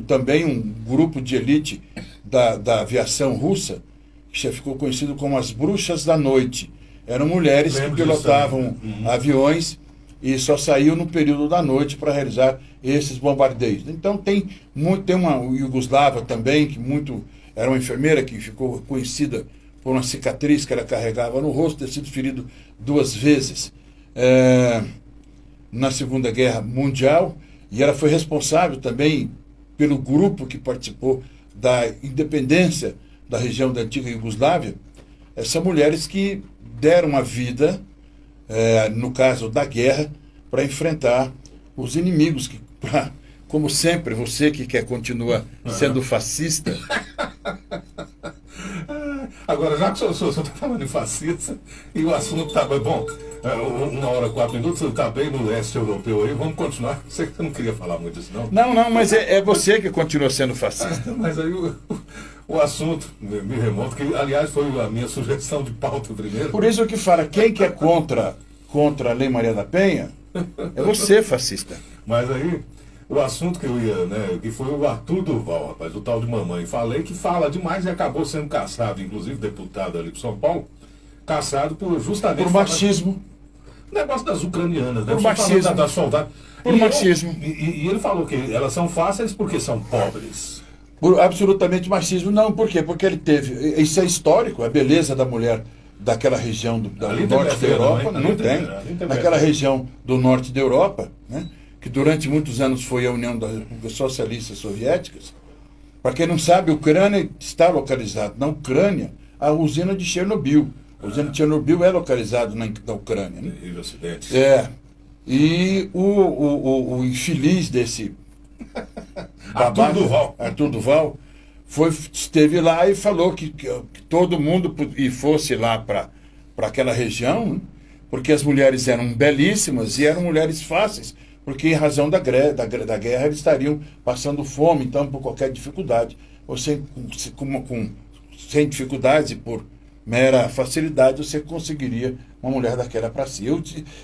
Speaker 1: também um grupo de elite da aviação russa, que já ficou conhecido como as bruxas da noite. Eram mulheres que pilotavam aviões e só saíam no período da noite para realizar esses bombardeios. Então tem uma iugoslava também, que era uma enfermeira que ficou conhecida por uma cicatriz que ela carregava no rosto, ter sido ferido 2 vezes na Segunda Guerra Mundial, e ela foi responsável também pelo grupo que participou da independência da região da antiga Iugoslávia, são mulheres que deram a vida, no caso da guerra, para enfrentar os inimigos, que, como sempre, você que quer continuar sendo fascista.
Speaker 2: Agora, já que o senhor está falando em fascista, e o assunto está bom, 1h04, você está bem no leste europeu aí, vamos continuar. Sei que você não queria falar muito disso, não.
Speaker 1: Não, mas é você que continua sendo fascista.
Speaker 2: Mas aí o assunto me remonta, que aliás foi a minha sugestão de pauta primeiro.
Speaker 1: Por isso que fala, quem que é contra a Lei Maria da Penha, é você, fascista.
Speaker 2: Mas aí, o assunto que eu ia, né, que foi o Arthur Durval, rapaz, o tal de mamãe. Falei que fala demais e acabou sendo caçado, inclusive deputado ali para São Paulo, caçado justamente...
Speaker 1: Por machismo.
Speaker 2: Negócio das ucranianas, né?
Speaker 1: Por machismo.
Speaker 2: Da soldado.
Speaker 1: Por machismo.
Speaker 2: E ele falou que elas são fáceis porque são pobres.
Speaker 1: Por absolutamente machismo. Não, por quê? Porque ele teve... Isso é histórico, a beleza da mulher daquela região do norte da Europa, não tem. Naquela região do norte da Europa, né, que durante muitos anos foi a União das Repúblicas Socialistas Soviéticas. Para quem não sabe, a Ucrânia está localizada na Ucrânia, a usina de Chernobyl. A usina de Chernobyl é localizada na Ucrânia. Né?
Speaker 2: Terrível acidente.
Speaker 1: E o infeliz desse Arthur Durval, esteve lá e falou que todo mundo fosse lá para aquela região, né? Porque as mulheres eram belíssimas e eram mulheres fáceis, porque em razão da guerra eles estariam passando fome, então por qualquer dificuldade, ou sem dificuldades e por mera facilidade você conseguiria uma mulher daquela para si.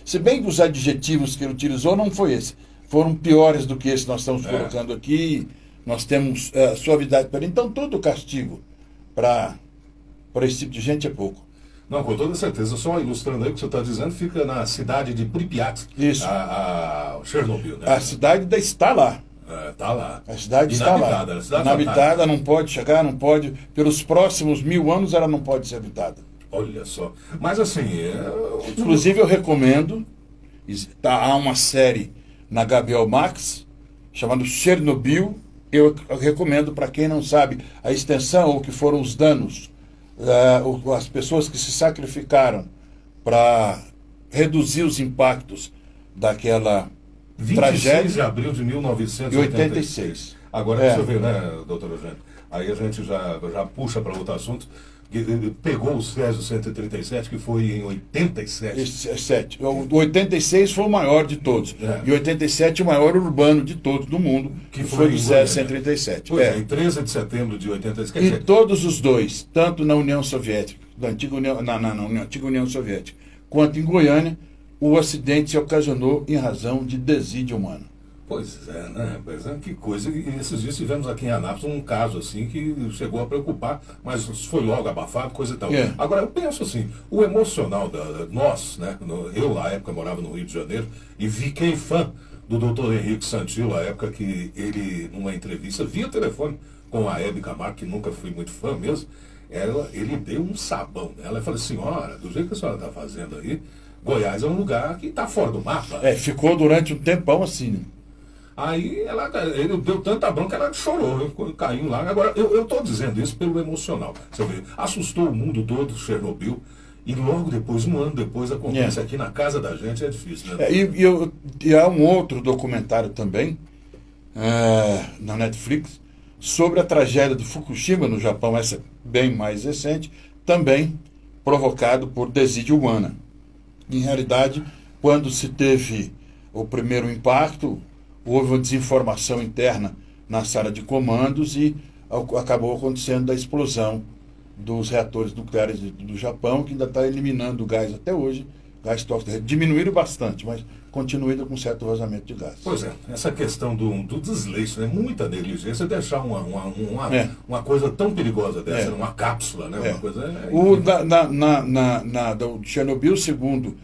Speaker 1: Se bem que os adjetivos que ele utilizou não foi esse, foram piores do que esse que nós estamos colocando aqui. Nós temos suavidade para ele. Então, todo castigo para esse tipo de gente é pouco.
Speaker 2: Não, com toda certeza. Só ilustrando aí o que você está dizendo, fica na cidade de Pripyat.
Speaker 1: Isso.
Speaker 2: A Chernobyl, né?
Speaker 1: A cidade está lá.
Speaker 2: Está lá.
Speaker 1: A cidade está lá. Inabitada, não pode chegar, não pode. Pelos próximos 1000 anos ela não pode ser habitada.
Speaker 2: Olha só. Mas assim...
Speaker 1: Inclusive eu recomendo, há uma série na HBO Max, chamada Chernobyl. Eu recomendo para quem não sabe a extensão ou que foram os danos, as pessoas que se sacrificaram para reduzir os impactos daquela
Speaker 2: 26
Speaker 1: tragédia.
Speaker 2: de abril de 1986. Agora, deixa eu ver, né, doutor Eugênio? Aí a gente já puxa para outro assunto. Pegou o Césio 137, que foi em 87.
Speaker 1: O 86 foi o maior de todos. E 87 o maior urbano de todos do mundo, que foi o Césio 137.
Speaker 2: Em 13 de setembro de 87.
Speaker 1: E todos os dois, tanto na União Soviética, na antiga União Soviética, quanto em Goiânia, o acidente se ocasionou em razão de desídia humana.
Speaker 2: Pois é, né? Pois é, que coisa. E esses dias tivemos aqui em Anápolis um caso assim que chegou a preocupar, mas foi logo abafado, coisa e tal. Agora, eu penso assim, o emocional nós, né? Eu, na época, morava no Rio de Janeiro e fiquei fã do doutor Henrique Santillo, a época que ele, numa entrevista, via telefone com a Hebe Camargo, que nunca fui muito fã mesmo, ele deu um sabão nela e falou: senhora, do jeito que a senhora está fazendo aí, Goiás é um lugar que está fora do mapa.
Speaker 1: Ficou durante um tempão assim, né?
Speaker 2: Aí ele deu tanta bronca que ela chorou, caiu lá. Agora, eu estou dizendo isso pelo emocional. Você vê, assustou o mundo todo, Chernobyl, e logo depois, um ano depois, acontece aqui na casa da gente, é difícil, né?
Speaker 1: E há um outro documentário também, na Netflix, sobre a tragédia de Fukushima, no Japão, essa bem mais recente, também provocado por desídia humana. Em realidade, quando se teve o primeiro impacto, houve uma desinformação interna na sala de comandos e acabou acontecendo a explosão dos reatores nucleares do Japão, que ainda está eliminando o gás até hoje, gás tóxico. Diminuíram bastante, mas continua ainda com certo vazamento de gás.
Speaker 2: Pois é, essa questão do desleixo, né? Muita negligência, deixar uma coisa tão perigosa dessa, uma cápsula, né? Uma coisa,
Speaker 1: do Chernobyl, segundo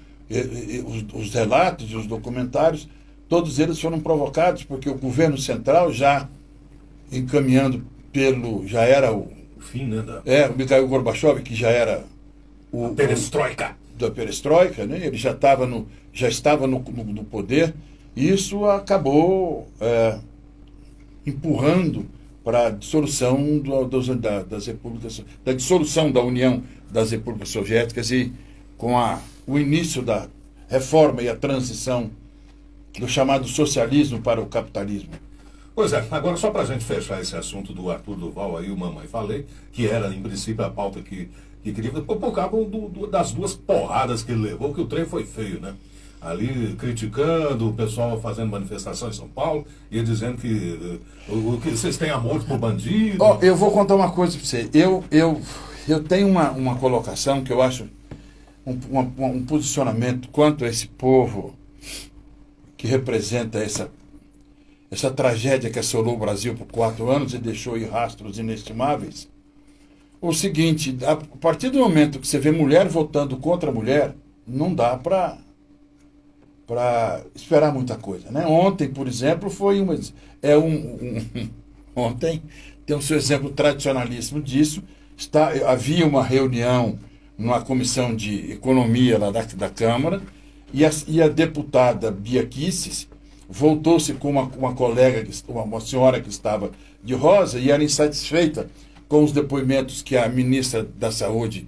Speaker 1: os relatos e os documentários, todos eles foram provocados porque o governo central, já encaminhando já era o
Speaker 2: fim, né?
Speaker 1: O Mikhail Gorbachev, que já era
Speaker 2: a perestroika.
Speaker 1: Da perestroika, né? Ele já estava no poder, e isso acabou empurrando para a dissolução das repúblicas, da dissolução da União das Repúblicas Soviéticas e com o início da reforma e a transição do chamado socialismo para o capitalismo.
Speaker 2: Pois é, agora só para a gente fechar esse assunto do Arthur Duval aí, o Mamãe Falei, que era em princípio a pauta que queria, por causa das duas porradas que ele levou, que o trem foi feio, né? Ali criticando o pessoal fazendo manifestação em São Paulo e dizendo que vocês têm amor por bandido.
Speaker 1: Eu vou contar uma coisa para você. Eu tenho uma colocação que eu acho um posicionamento quanto a esse povo que representa essa tragédia que assolou o Brasil por 4 anos e deixou aí rastros inestimáveis. O seguinte, a partir do momento que você vê mulher votando contra mulher, não dá para esperar muita coisa, né? Ontem, por exemplo, foi ontem tem o seu exemplo tradicionalíssimo disso. Havia uma reunião numa comissão de economia lá da Câmara e a deputada Bia Kicis voltou-se com uma colega, uma senhora que estava de rosa e era insatisfeita com os depoimentos que a ministra da Saúde,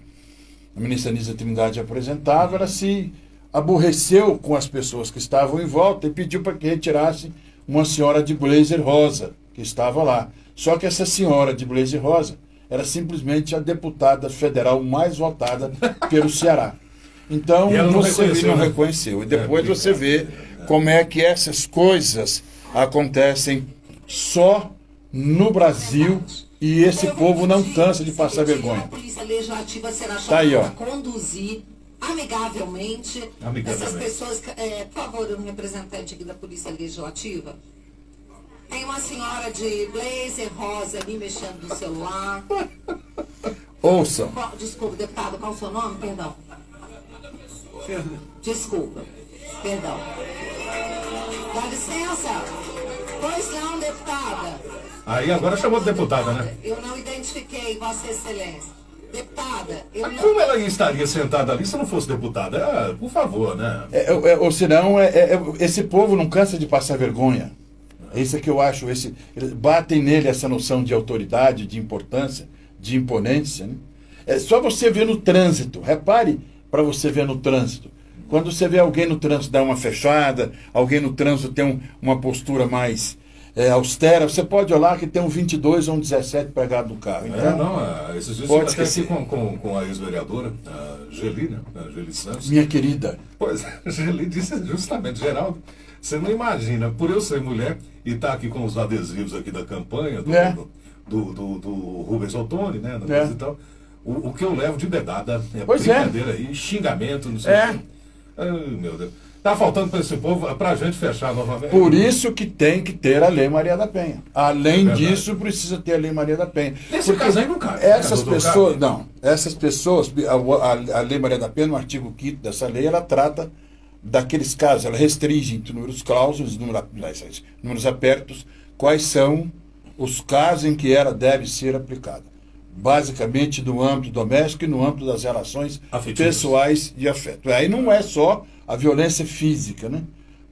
Speaker 1: a ministra Nízia Trindade, apresentava. Ela se aborreceu com as pessoas que estavam em volta e pediu para que retirasse uma senhora de blazer rosa que estava lá. Só que essa senhora de blazer rosa era simplesmente a deputada federal mais votada pelo Ceará. Então, você não reconheceu. E depois você vê como é que essas coisas acontecem só no Brasil e esse povo não cansa de passar vergonha.
Speaker 4: A Polícia Legislativa será
Speaker 1: Tá aí, ó.
Speaker 4: chamada para conduzir amigavelmente essas pessoas. Por favor, um representante aqui da Polícia Legislativa. Tem uma senhora de blazer rosa ali mexendo no celular.
Speaker 1: Ouçam.
Speaker 4: Desculpa, deputado, qual o seu nome? Perdão. Desculpa. Perdão. Dá licença. Pois não, deputada.
Speaker 2: Aí agora chamou de deputada, né?
Speaker 4: Eu não identifiquei, Vossa Excelência. Deputada, eu
Speaker 2: Mas
Speaker 4: não...
Speaker 2: como ela estaria sentada ali se não fosse deputada? Por favor, né?
Speaker 1: Ou senão, esse povo não cansa de passar vergonha. É isso que eu acho. Batem nele essa noção de autoridade, de importância, de imponência. Né? É só você ver no trânsito. Repare para você ver no trânsito. Quando você vê alguém no trânsito dar uma fechada, alguém no trânsito tem uma postura mais austera, você pode olhar que tem um 22 ou um 17 pegado no carro. Então,
Speaker 2: esses dias
Speaker 1: pode
Speaker 2: eu até
Speaker 1: esquecer.
Speaker 2: aqui com a ex-vereadora, a Geli, né? A Geli Santos.
Speaker 1: Minha querida.
Speaker 2: Pois, a Geli disse justamente, Geraldo, você não imagina, por eu ser mulher e estar aqui com os adesivos aqui da campanha do Rubens Ottoni, né? Da coisa e tal, o que eu levo de dedada brincadeira aí, xingamento, não sei o que. Ai, meu Deus. Tá faltando para esse povo, para a gente fechar novamente.
Speaker 1: Por isso que tem que ter a Lei Maria da Penha. Além disso, precisa ter a Lei Maria da Penha.
Speaker 2: Nesse caso aí não cabe.
Speaker 1: Essas pessoas, a Lei Maria da Penha, no artigo 5º dessa lei, ela trata daqueles casos, ela restringe em números clausos, números apertos, quais são os casos em que ela deve ser aplicada. Basicamente no âmbito doméstico e no âmbito das relações pessoais de afeto. Aí não é só a violência física, né?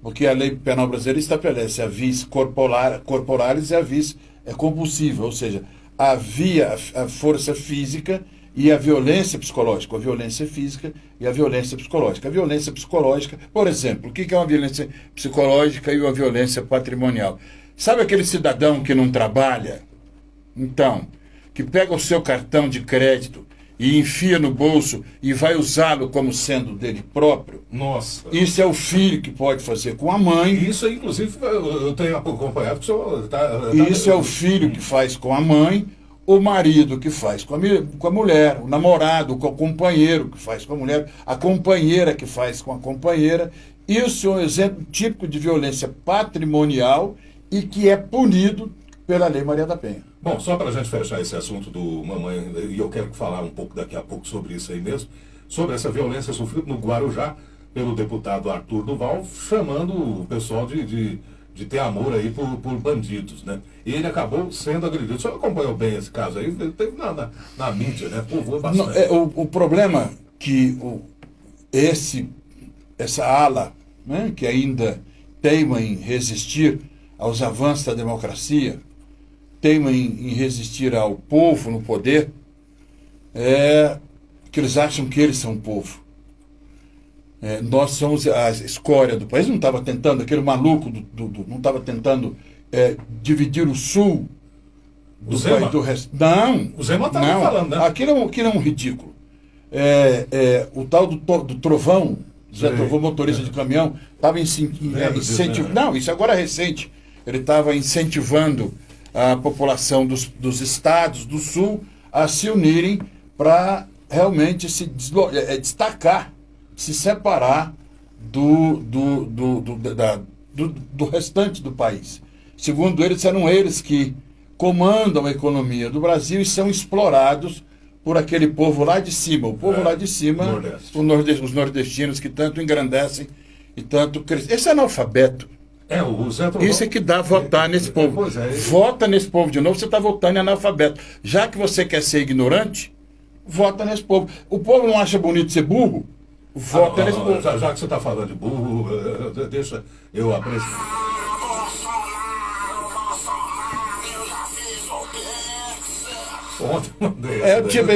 Speaker 1: Porque a lei penal brasileira estabelece a vis corporalis e a vis compulsiva, ou seja, havia a força física e a violência psicológica, a violência física e a violência psicológica. A violência psicológica, por exemplo, o que é uma violência psicológica e uma violência patrimonial? Sabe aquele cidadão que não trabalha? Então, que pega o seu cartão de crédito e enfia no bolso e vai usá-lo como sendo dele próprio.
Speaker 2: Nossa.
Speaker 1: Isso é o filho que pode fazer com a mãe.
Speaker 2: Isso, inclusive, eu tenho acompanhado que o senhor
Speaker 1: Isso é o filho que faz com a mãe, o marido que faz com a mulher, o namorado, o companheiro que faz com a mulher, a companheira que faz com a companheira. Isso é um exemplo típico de violência patrimonial e que é punido pela Lei Maria da Penha.
Speaker 2: Bom, só para a gente fechar esse assunto do Mamãe, e eu quero falar um pouco daqui a pouco sobre isso aí mesmo, sobre essa violência sofrida no Guarujá pelo deputado Arthur Duval, chamando o pessoal de ter amor aí por bandidos, né? E ele acabou sendo agredido. O senhor acompanhou bem esse caso aí? Teve na mídia, né? Povoou bastante.
Speaker 1: O problema que essa ala, né, que ainda teima em resistir aos avanços da democracia, teimam em resistir ao povo no poder é que eles acham que eles são o povo. Nós somos a escória do país. Não estava tentando, aquele maluco não estava tentando dividir o sul do país do resto. Não.
Speaker 2: O Zema estava falando, né?
Speaker 1: Aquilo é um ridículo. O tal do Trovão, Zé Trovão, motorista de caminhão, estava incentivando. Não, isso agora é recente. Ele estava incentivando a população dos estados do sul a se unirem para realmente se destacar, se separar do restante do país. Segundo eles, eram eles que comandam a economia do Brasil e são explorados por aquele povo lá de cima. O povo lá de cima, os nordestinos que tanto engrandecem e tanto crescem. Esse é analfabeto.
Speaker 2: O Zé Trovão.
Speaker 1: Isso é que dá votar nesse povo. Vota nesse povo de novo, você está votando em analfabeto. Já que você quer ser ignorante, vota nesse povo. O povo não acha bonito ser burro? Vota nesse povo.
Speaker 2: Já que você está falando de burro, deixa eu apreciar.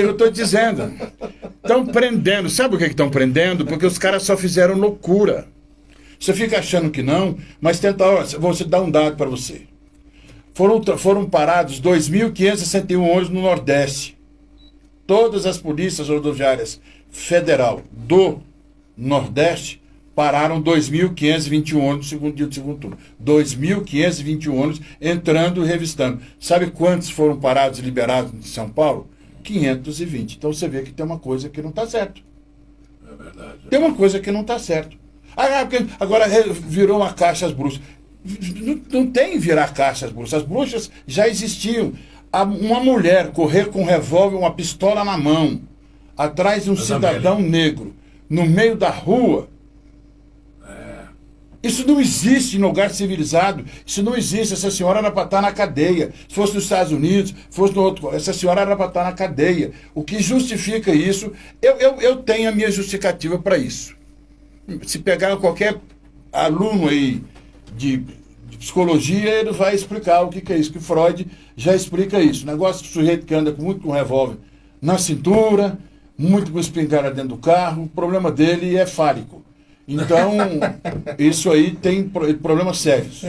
Speaker 1: Eu estou dizendo. Estão prendendo. Sabe o que estão prendendo? Porque os caras só fizeram loucura. Você fica achando que não, mas tenta. Vou dar um dado para você. Foram parados 2.561 ônibus no Nordeste. Todas as polícias rodoviárias federal do Nordeste pararam 2.521 ônibus no segundo dia do segundo turno. 2.521 ônibus entrando e revistando. Sabe quantos foram parados e liberados em São Paulo? 520. Então você vê que tem uma coisa que não está certo.
Speaker 2: É verdade.
Speaker 1: Tem uma coisa que não está certo. Porque agora virou uma caixa às bruxas. Não tem virar caixa às bruxas. As bruxas já existiam. Uma mulher correr com um revólver, uma pistola na mão, atrás de um cidadão negro, no meio da rua. Isso não existe em lugar civilizado. Isso não existe. Essa senhora era para estar na cadeia. Se fosse nos Estados Unidos, fosse no outro. Essa senhora era para estar na cadeia. O que justifica isso, eu tenho a minha justificativa para isso. Se pegar qualquer aluno aí de psicologia, ele vai explicar o que é isso. Que Freud já explica isso. O negócio do sujeito que anda muito com revólver na cintura, muito com espingarda dentro do carro, o problema dele é fálico. Então, isso aí tem problemas sérios.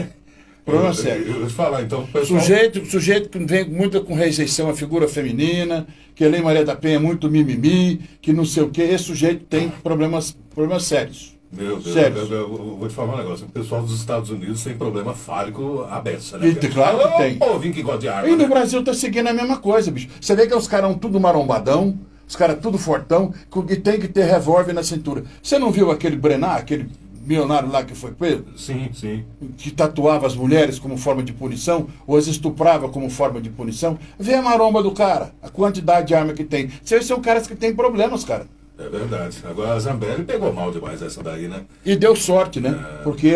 Speaker 1: Problemas sérios.
Speaker 2: Eu vou te falar, então, pessoal...
Speaker 1: Sujeito que vem muito com rejeição à figura feminina, que a Lei Maria da Penha é muito mimimi, que não sei o quê. Esse sujeito tem problemas sérios.
Speaker 2: Meu Deus, eu vou te falar um negócio. O pessoal dos Estados Unidos tem problema fálico à beça, né?
Speaker 1: Claro que tem.
Speaker 2: O povinho que gosta de arma.
Speaker 1: E no Brasil tá seguindo a mesma coisa, bicho. Você vê que os caras tudo marombadão, os caras tudo fortão, e tem que ter revólver na cintura. Você não viu aquele Brenar, aquele milionário lá que foi preso?
Speaker 2: Sim, sim.
Speaker 1: Que tatuava as mulheres como forma de punição, ou as estuprava como forma de punição? Vê a maromba do cara, a quantidade de arma que tem. Você vê, são caras que têm problemas, cara.
Speaker 2: É verdade. Agora a Zambelli pegou mal demais essa daí, né?
Speaker 1: E deu sorte, né? Porque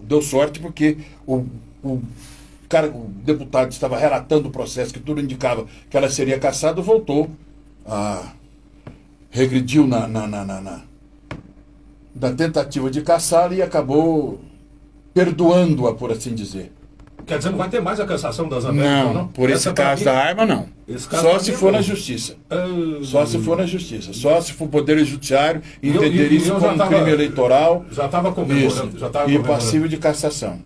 Speaker 1: deu sorte porque o deputado estava relatando o processo, que tudo indicava que ela seria cassada, voltou, regrediu na tentativa de caçá-la e acabou perdoando-a, por assim dizer.
Speaker 2: Quer dizer, não vai ter mais a cassação da Zambelli?
Speaker 1: Não, por esse caso da arma, não. Só se for na justiça. Só se for na justiça. Só se for o Poder Judiciário entender isso como um crime eleitoral.
Speaker 2: Já estava comemorando.
Speaker 1: E passível de cassação.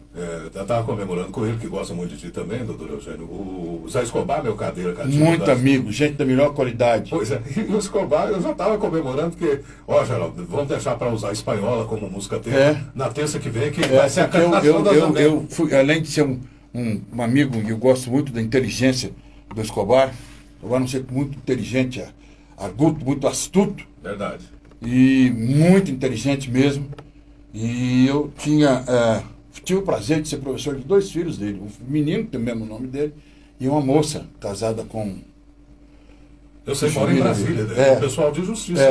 Speaker 2: Já estava comemorando com ele, que gosta muito de ti também, doutor Eugênio. O Zé Escobar, meu cadeira, cara.
Speaker 1: Muito amigo, gente da melhor qualidade.
Speaker 2: Pois é, e o Escobar, eu já estava comemorando, porque, Geraldo, vamos deixar para usar a espanhola como música tema na terça que vem, que vai ser a cassação da Zambelli.
Speaker 1: Eu fui, além de ser um amigo, e eu gosto muito da inteligência do Escobar, Escobar não ser muito inteligente, agudo, muito astuto.
Speaker 2: Verdade.
Speaker 1: E muito inteligente mesmo. E eu tive o prazer de ser professor de 2 filhos dele. Um menino, que tem o mesmo nome dele, e uma moça casada com...
Speaker 2: Eu sei, mora em Brasília, o pessoal de justiça.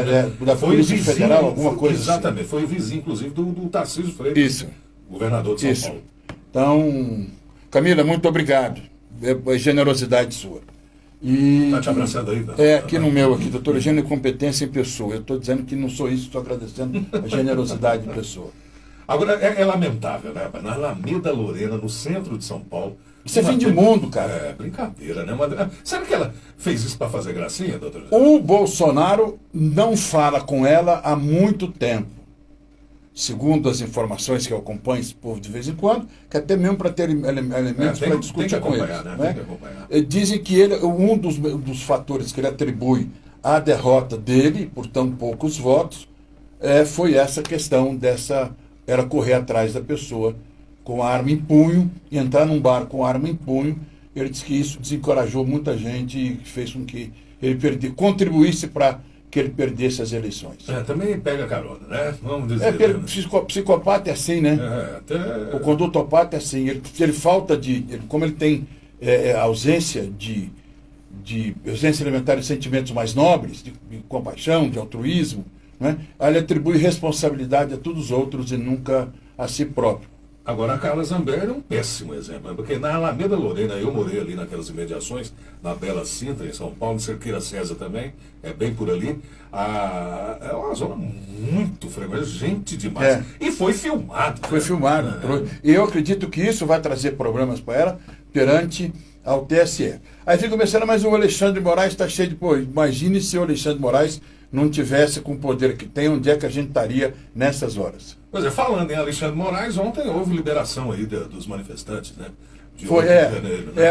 Speaker 1: Da Polícia Federal, alguma coisa
Speaker 2: exatamente, assim. Foi o vizinho, inclusive, do Tarcísio Freire.
Speaker 1: Isso.
Speaker 2: Governador de São Paulo.
Speaker 1: Então, Camila, muito obrigado. É generosidade sua.
Speaker 2: Está te abraçando aí?
Speaker 1: Aqui no meu, doutor Eugênio, competência em pessoa. Eu estou dizendo que não sou isso, estou agradecendo a generosidade de pessoa.
Speaker 5: Agora, é lamentável, né, rapaz? Na Alameda Lorena, no centro de São Paulo...
Speaker 1: Isso é fim de mundo, cara.
Speaker 5: É, brincadeira, né? Será que ela fez isso para fazer gracinha, doutor José?
Speaker 1: O Bolsonaro não fala com ela há muito tempo. Segundo as informações que eu acompanho esse povo de vez em quando, que até mesmo para ter elementos para discutir com eles.
Speaker 5: Né?
Speaker 1: Né?
Speaker 5: Tem que acompanhar.
Speaker 1: Dizem que um dos fatores que ele atribui à derrota dele, por tão poucos votos, foi essa questão era correr atrás da pessoa com a arma em punho, e entrar num bar com a arma em punho. Ele disse que isso desencorajou muita gente e fez com que ele contribuísse para que ele perdesse as eleições.
Speaker 5: Também pega carona, né? Vamos dizer.
Speaker 1: Psicopata é assim, né? O condutopata é assim. Ele falta como ele tem ausência de ausência elementar de sentimentos mais nobres, de compaixão, de altruísmo, né? Aí ele atribui responsabilidade a todos os outros e nunca a si próprio.
Speaker 5: Agora, a Carla Zambelli é um péssimo exemplo, porque na Alameda Lorena, eu morei ali naquelas imediações, na Bela Sintra, em São Paulo, Cerqueira César também, é bem por ali. É uma zona muito frequente, gente demais. E foi filmado.
Speaker 1: Foi filmado. E eu acredito que isso vai trazer problemas para ela perante ao TSE. Aí fica pensando, mas o Alexandre de Moraes está cheio de... Pô, imagine se o Alexandre de Moraes não tivesse com o poder que tem, onde é que a gente estaria nessas horas?
Speaker 5: Pois é, falando em Alexandre de Moraes, ontem houve liberação aí dos manifestantes, né?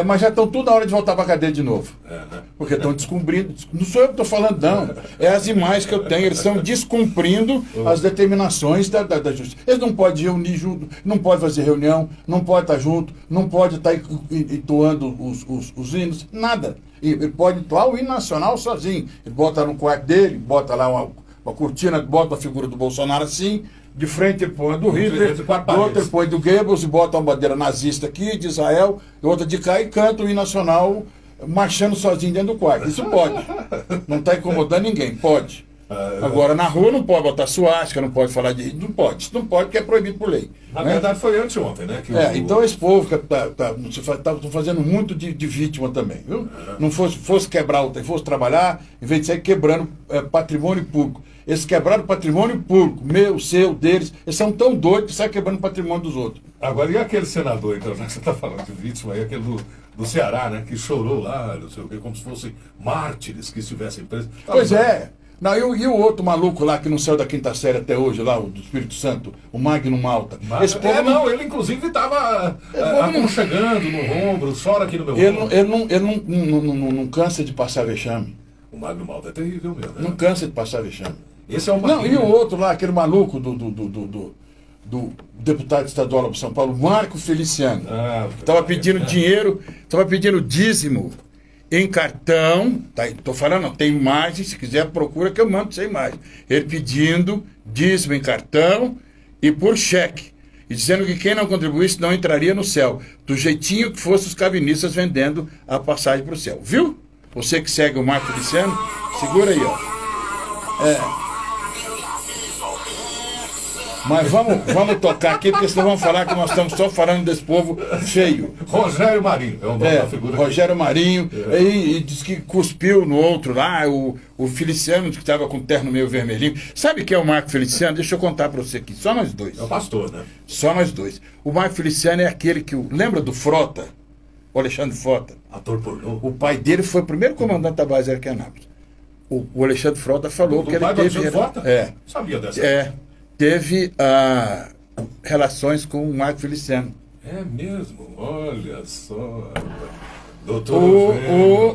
Speaker 1: Mas já estão toda hora de voltar para a cadeia de novo.
Speaker 5: Né?
Speaker 1: Porque estão descumprindo. Não sou eu que estou falando, não. É as imagens que eu tenho. Eles estão descumprindo as determinações da justiça. Eles não podem reunir junto, não podem fazer reunião, não podem estar junto, não podem estar entoando os hinos, nada. Ele pode entoar o hino nacional sozinho. Ele bota no quarto dele, bota lá uma cortina, bota a figura do Bolsonaro assim. De frente ele põe do Hitler, do outro ele põe do Goebbels e bota uma bandeira nazista aqui, de Israel, e outra de cá, e canta o hino nacional marchando sozinho dentro do quarto. Isso pode. Não está incomodando ninguém, pode. Agora, na rua não pode botar suástica, não pode falar de... Não pode, isso não pode, porque é proibido por lei.
Speaker 5: Na verdade foi anteontem, né?
Speaker 1: Então esse povo que está fazendo muito de vítima também, viu? Não fosse quebrar, fosse trabalhar, em vez de sair quebrando patrimônio público. Eles quebraram patrimônio público, meu, seu, deles. Eles são tão doidos que saem quebrando o patrimônio dos outros.
Speaker 5: Agora, e aquele senador, então, já que você está falando de vítima, aí, aquele do Ceará, né? Que chorou lá, não sei o quê, como se fossem mártires que estivessem presos.
Speaker 1: Pois é. Não, e o outro maluco lá que não saiu da quinta série até hoje, lá, o do Espírito Santo, o Magno Malta.
Speaker 5: Esse povo ele inclusive estava aconchegando no ombro, chora aqui no meu ombro.
Speaker 1: Ele não cansa de passar vexame.
Speaker 5: O Magno Malta é terrível mesmo, né?
Speaker 1: Não cansa de passar vexame.
Speaker 5: Esse é o
Speaker 1: Não, e o outro lá, aquele maluco do deputado estadual de São Paulo, Marco Feliciano. Estava pedindo dinheiro, estava pedindo dízimo em cartão. Estou falando, tem imagem, se quiser procura que eu mando essa imagem. Ele pedindo dízimo em cartão e por cheque. E dizendo que quem não contribuísse não entraria no céu. Do jeitinho que fosse os calvinistas vendendo a passagem para o céu. Viu? Você que segue o Marco Feliciano, segura aí, ó. Mas vamos tocar aqui, porque senão vamos falar que nós estamos só falando desse povo feio.
Speaker 5: Rogério Marinho, é o nome da figura.
Speaker 1: Rogério Marinho, e diz que cuspiu no outro lá, o Feliciano, que estava com o terno meio vermelhinho. Sabe quem é o Marco Feliciano? Deixa eu contar para você aqui, só nós dois.
Speaker 5: É o pastor, né?
Speaker 1: Só nós dois. O Marco Feliciano é aquele que, lembra do Frota? O Alexandre Frota?
Speaker 5: Ator pornô.
Speaker 1: O pai dele foi o primeiro comandante da base aérea Anápolis. O Alexandre Frota falou que ele teve...
Speaker 5: Sabia dessa.
Speaker 1: Teve relações com o Marco Feliciano.
Speaker 5: É mesmo? Olha só. Doutor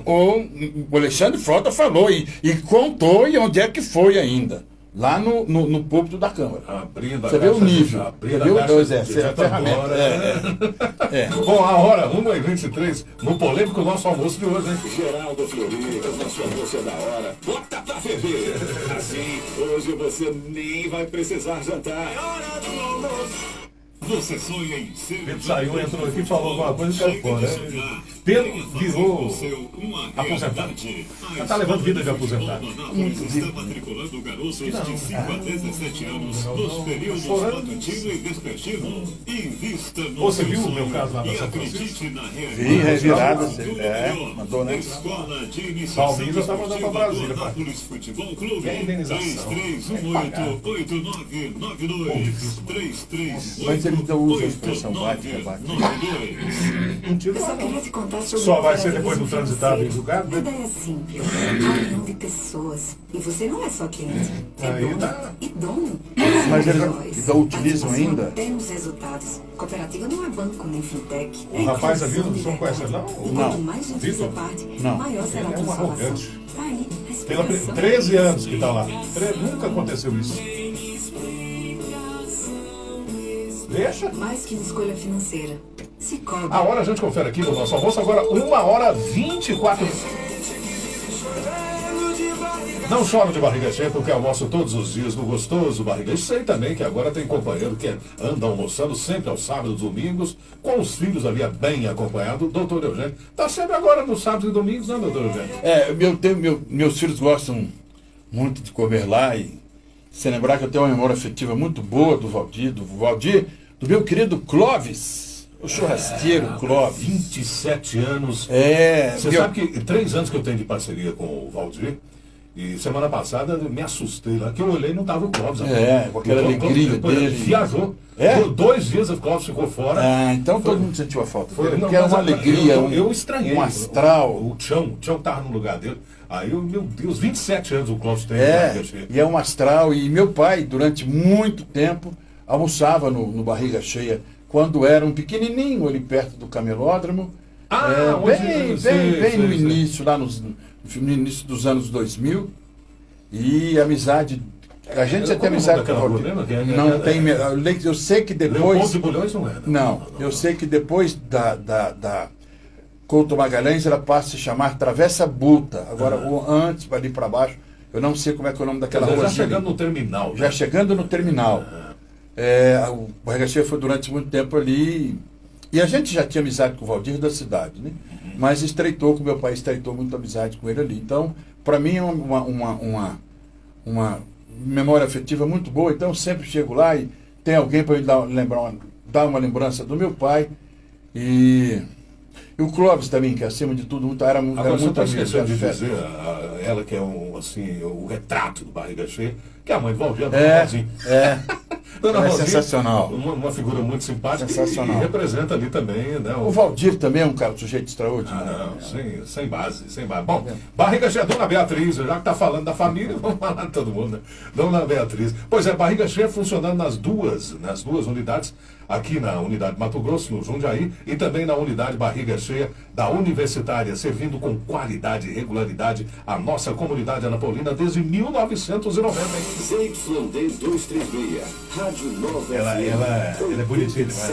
Speaker 1: o Alexandre Frota falou e contou e onde é que foi ainda. Lá no púlpito da Câmara. Você vê o nível. Você viu? A ferramenta.
Speaker 5: Bom, a hora 1h23, no polêmico nosso almoço de hoje, hein?
Speaker 6: Geraldo Floridas, nosso almoço é da hora. Bota pra ferver. Assim, hoje você nem vai precisar jantar. É hora do almoço. Você sonha em ser...
Speaker 5: Saiu, entrou aqui e falou alguma coisa e caiu fora, né? virou aposentado. Já está levando vida de aposentado.
Speaker 6: Está matriculando garotos de 5 a 17 anos nos períodos matutino e vespertino. Invista no
Speaker 5: Você viu o meu caso lá na São Francisco?
Speaker 1: Vi, revirada. Mandou, né?
Speaker 6: Escola de Iniciação
Speaker 5: Palmeiras está mandando para Brasília.
Speaker 6: Nápoles Futebol Clube.
Speaker 5: Que é indenização.
Speaker 6: 3318-8992.
Speaker 1: Mas ele não usa a expressão bate.
Speaker 5: Um tiro
Speaker 4: Eu
Speaker 5: lá
Speaker 4: só
Speaker 5: não.
Speaker 4: queria te contar sobre
Speaker 5: Só
Speaker 4: o
Speaker 5: vai ser
Speaker 4: paradiso
Speaker 5: depois do transitado e julgado,
Speaker 4: A
Speaker 5: né?
Speaker 4: ideia é simples. A união de pessoas. E você não é só cliente. É
Speaker 5: Aí
Speaker 4: dono
Speaker 5: tá.
Speaker 4: e dono.
Speaker 1: Mas eles
Speaker 4: Nós.
Speaker 1: não utilizam
Speaker 4: Participação
Speaker 1: ainda?
Speaker 4: até nos resultados. Cooperativa não é banco nem fintech.
Speaker 5: O rapaz ali,
Speaker 4: inclusão
Speaker 5: não
Speaker 4: de
Speaker 5: são conhece
Speaker 4: verdade.
Speaker 5: não?
Speaker 4: E
Speaker 1: Não.
Speaker 4: quanto mais gente
Speaker 5: Vitor?
Speaker 4: fizer parte,
Speaker 1: Não.
Speaker 4: maior será a
Speaker 5: Ele é um
Speaker 4: transformação.
Speaker 5: arrogante.
Speaker 4: Tá aí, a
Speaker 5: Pela
Speaker 4: explicação.
Speaker 5: 13 anos que está lá. Nunca aconteceu isso. Deixa.
Speaker 4: Mais que uma escolha financeira. Cicobi.
Speaker 5: A hora a gente confere aqui no nosso almoço. Agora 1h24. Não choro de barriga cheia porque almoço todos os dias no gostoso barriga. E sei também que agora tem companheiro que anda almoçando sempre aos sábados e domingos, com os filhos ali bem acompanhado, o doutor Eugênio. Tá sempre agora nos sábados e domingos, né, doutor Eugênio?
Speaker 1: Meus filhos gostam muito de comer lá e se lembrar que eu tenho uma memória afetiva muito boa do Valdir, do meu querido Clóvis, o churrasqueiro Clóvis.
Speaker 5: 27 anos. Você
Speaker 1: meu-
Speaker 5: sabe que 3 anos que eu tenho de parceria com o Valdir. E semana passada eu me assustei lá, que eu olhei e não estava o Clóvis.
Speaker 1: Com aquela alegria dele.
Speaker 5: Viajou. Por 2 dias o Clóvis ficou fora.
Speaker 1: Então todo mundo sentiu a falta dele,
Speaker 5: Não,
Speaker 1: porque era
Speaker 5: mas
Speaker 1: uma alegria,
Speaker 5: eu estranhei.
Speaker 1: um astral.
Speaker 5: O Tião estava no lugar dele. Aí, meu Deus, 27 anos o Clóvis tem.
Speaker 1: E é um astral. E meu pai, durante muito tempo, almoçava no Barriga Cheia, quando era um pequenininho ali perto do camelódromo. Bem no início, lá no início dos anos 2000. E amizade. A gente já tem amizade com o Valdir. Não tem. Eu sei que depois.
Speaker 5: Leopoldo de Bulhões não é.
Speaker 1: Não, eu sei que depois da Couto Magalhães ela passa a se chamar Travessa Buta. Agora, antes, ali para baixo, eu não sei como é que é o nome daquela rua.
Speaker 5: Já chegando no terminal.
Speaker 1: Já chegando no terminal. O Barriga Cheia foi durante muito tempo ali. E a gente já tinha amizade com o Valdir da cidade, né? Mas estreitou, com meu pai estreitou muito amizade com ele ali. Então, para mim é uma memória afetiva muito boa. Então, eu sempre chego lá e tem alguém para me dar uma lembrança do meu pai. E o Clóvis também, que acima de tudo era muito
Speaker 5: Agora,
Speaker 1: amigo.
Speaker 5: esqueceu de dizer, ela que é o retrato do Barriga Cheia, que é a mãe do Valdir, Dona Rosinha,
Speaker 1: sensacional.
Speaker 5: Uma figura muito simpática
Speaker 1: Sensacional.
Speaker 5: e representa ali também, né?
Speaker 1: O Valdir também é um cara, sujeito extraordinário.
Speaker 5: Sem base. Bom, Barriga Cheia, Dona Beatriz, já que está falando da família, vamos falar de todo mundo, né? Dona Beatriz. Pois é, Barriga Cheia funcionando nas duas unidades, aqui na unidade Mato Grosso, no Jundiaí, e também na unidade Barriga Cheia da Universitária, servindo com qualidade e regularidade a nossa comunidade anapolina desde 1990.
Speaker 6: ZYD 236, Rádio Nova
Speaker 5: Ela é bonitinha demais.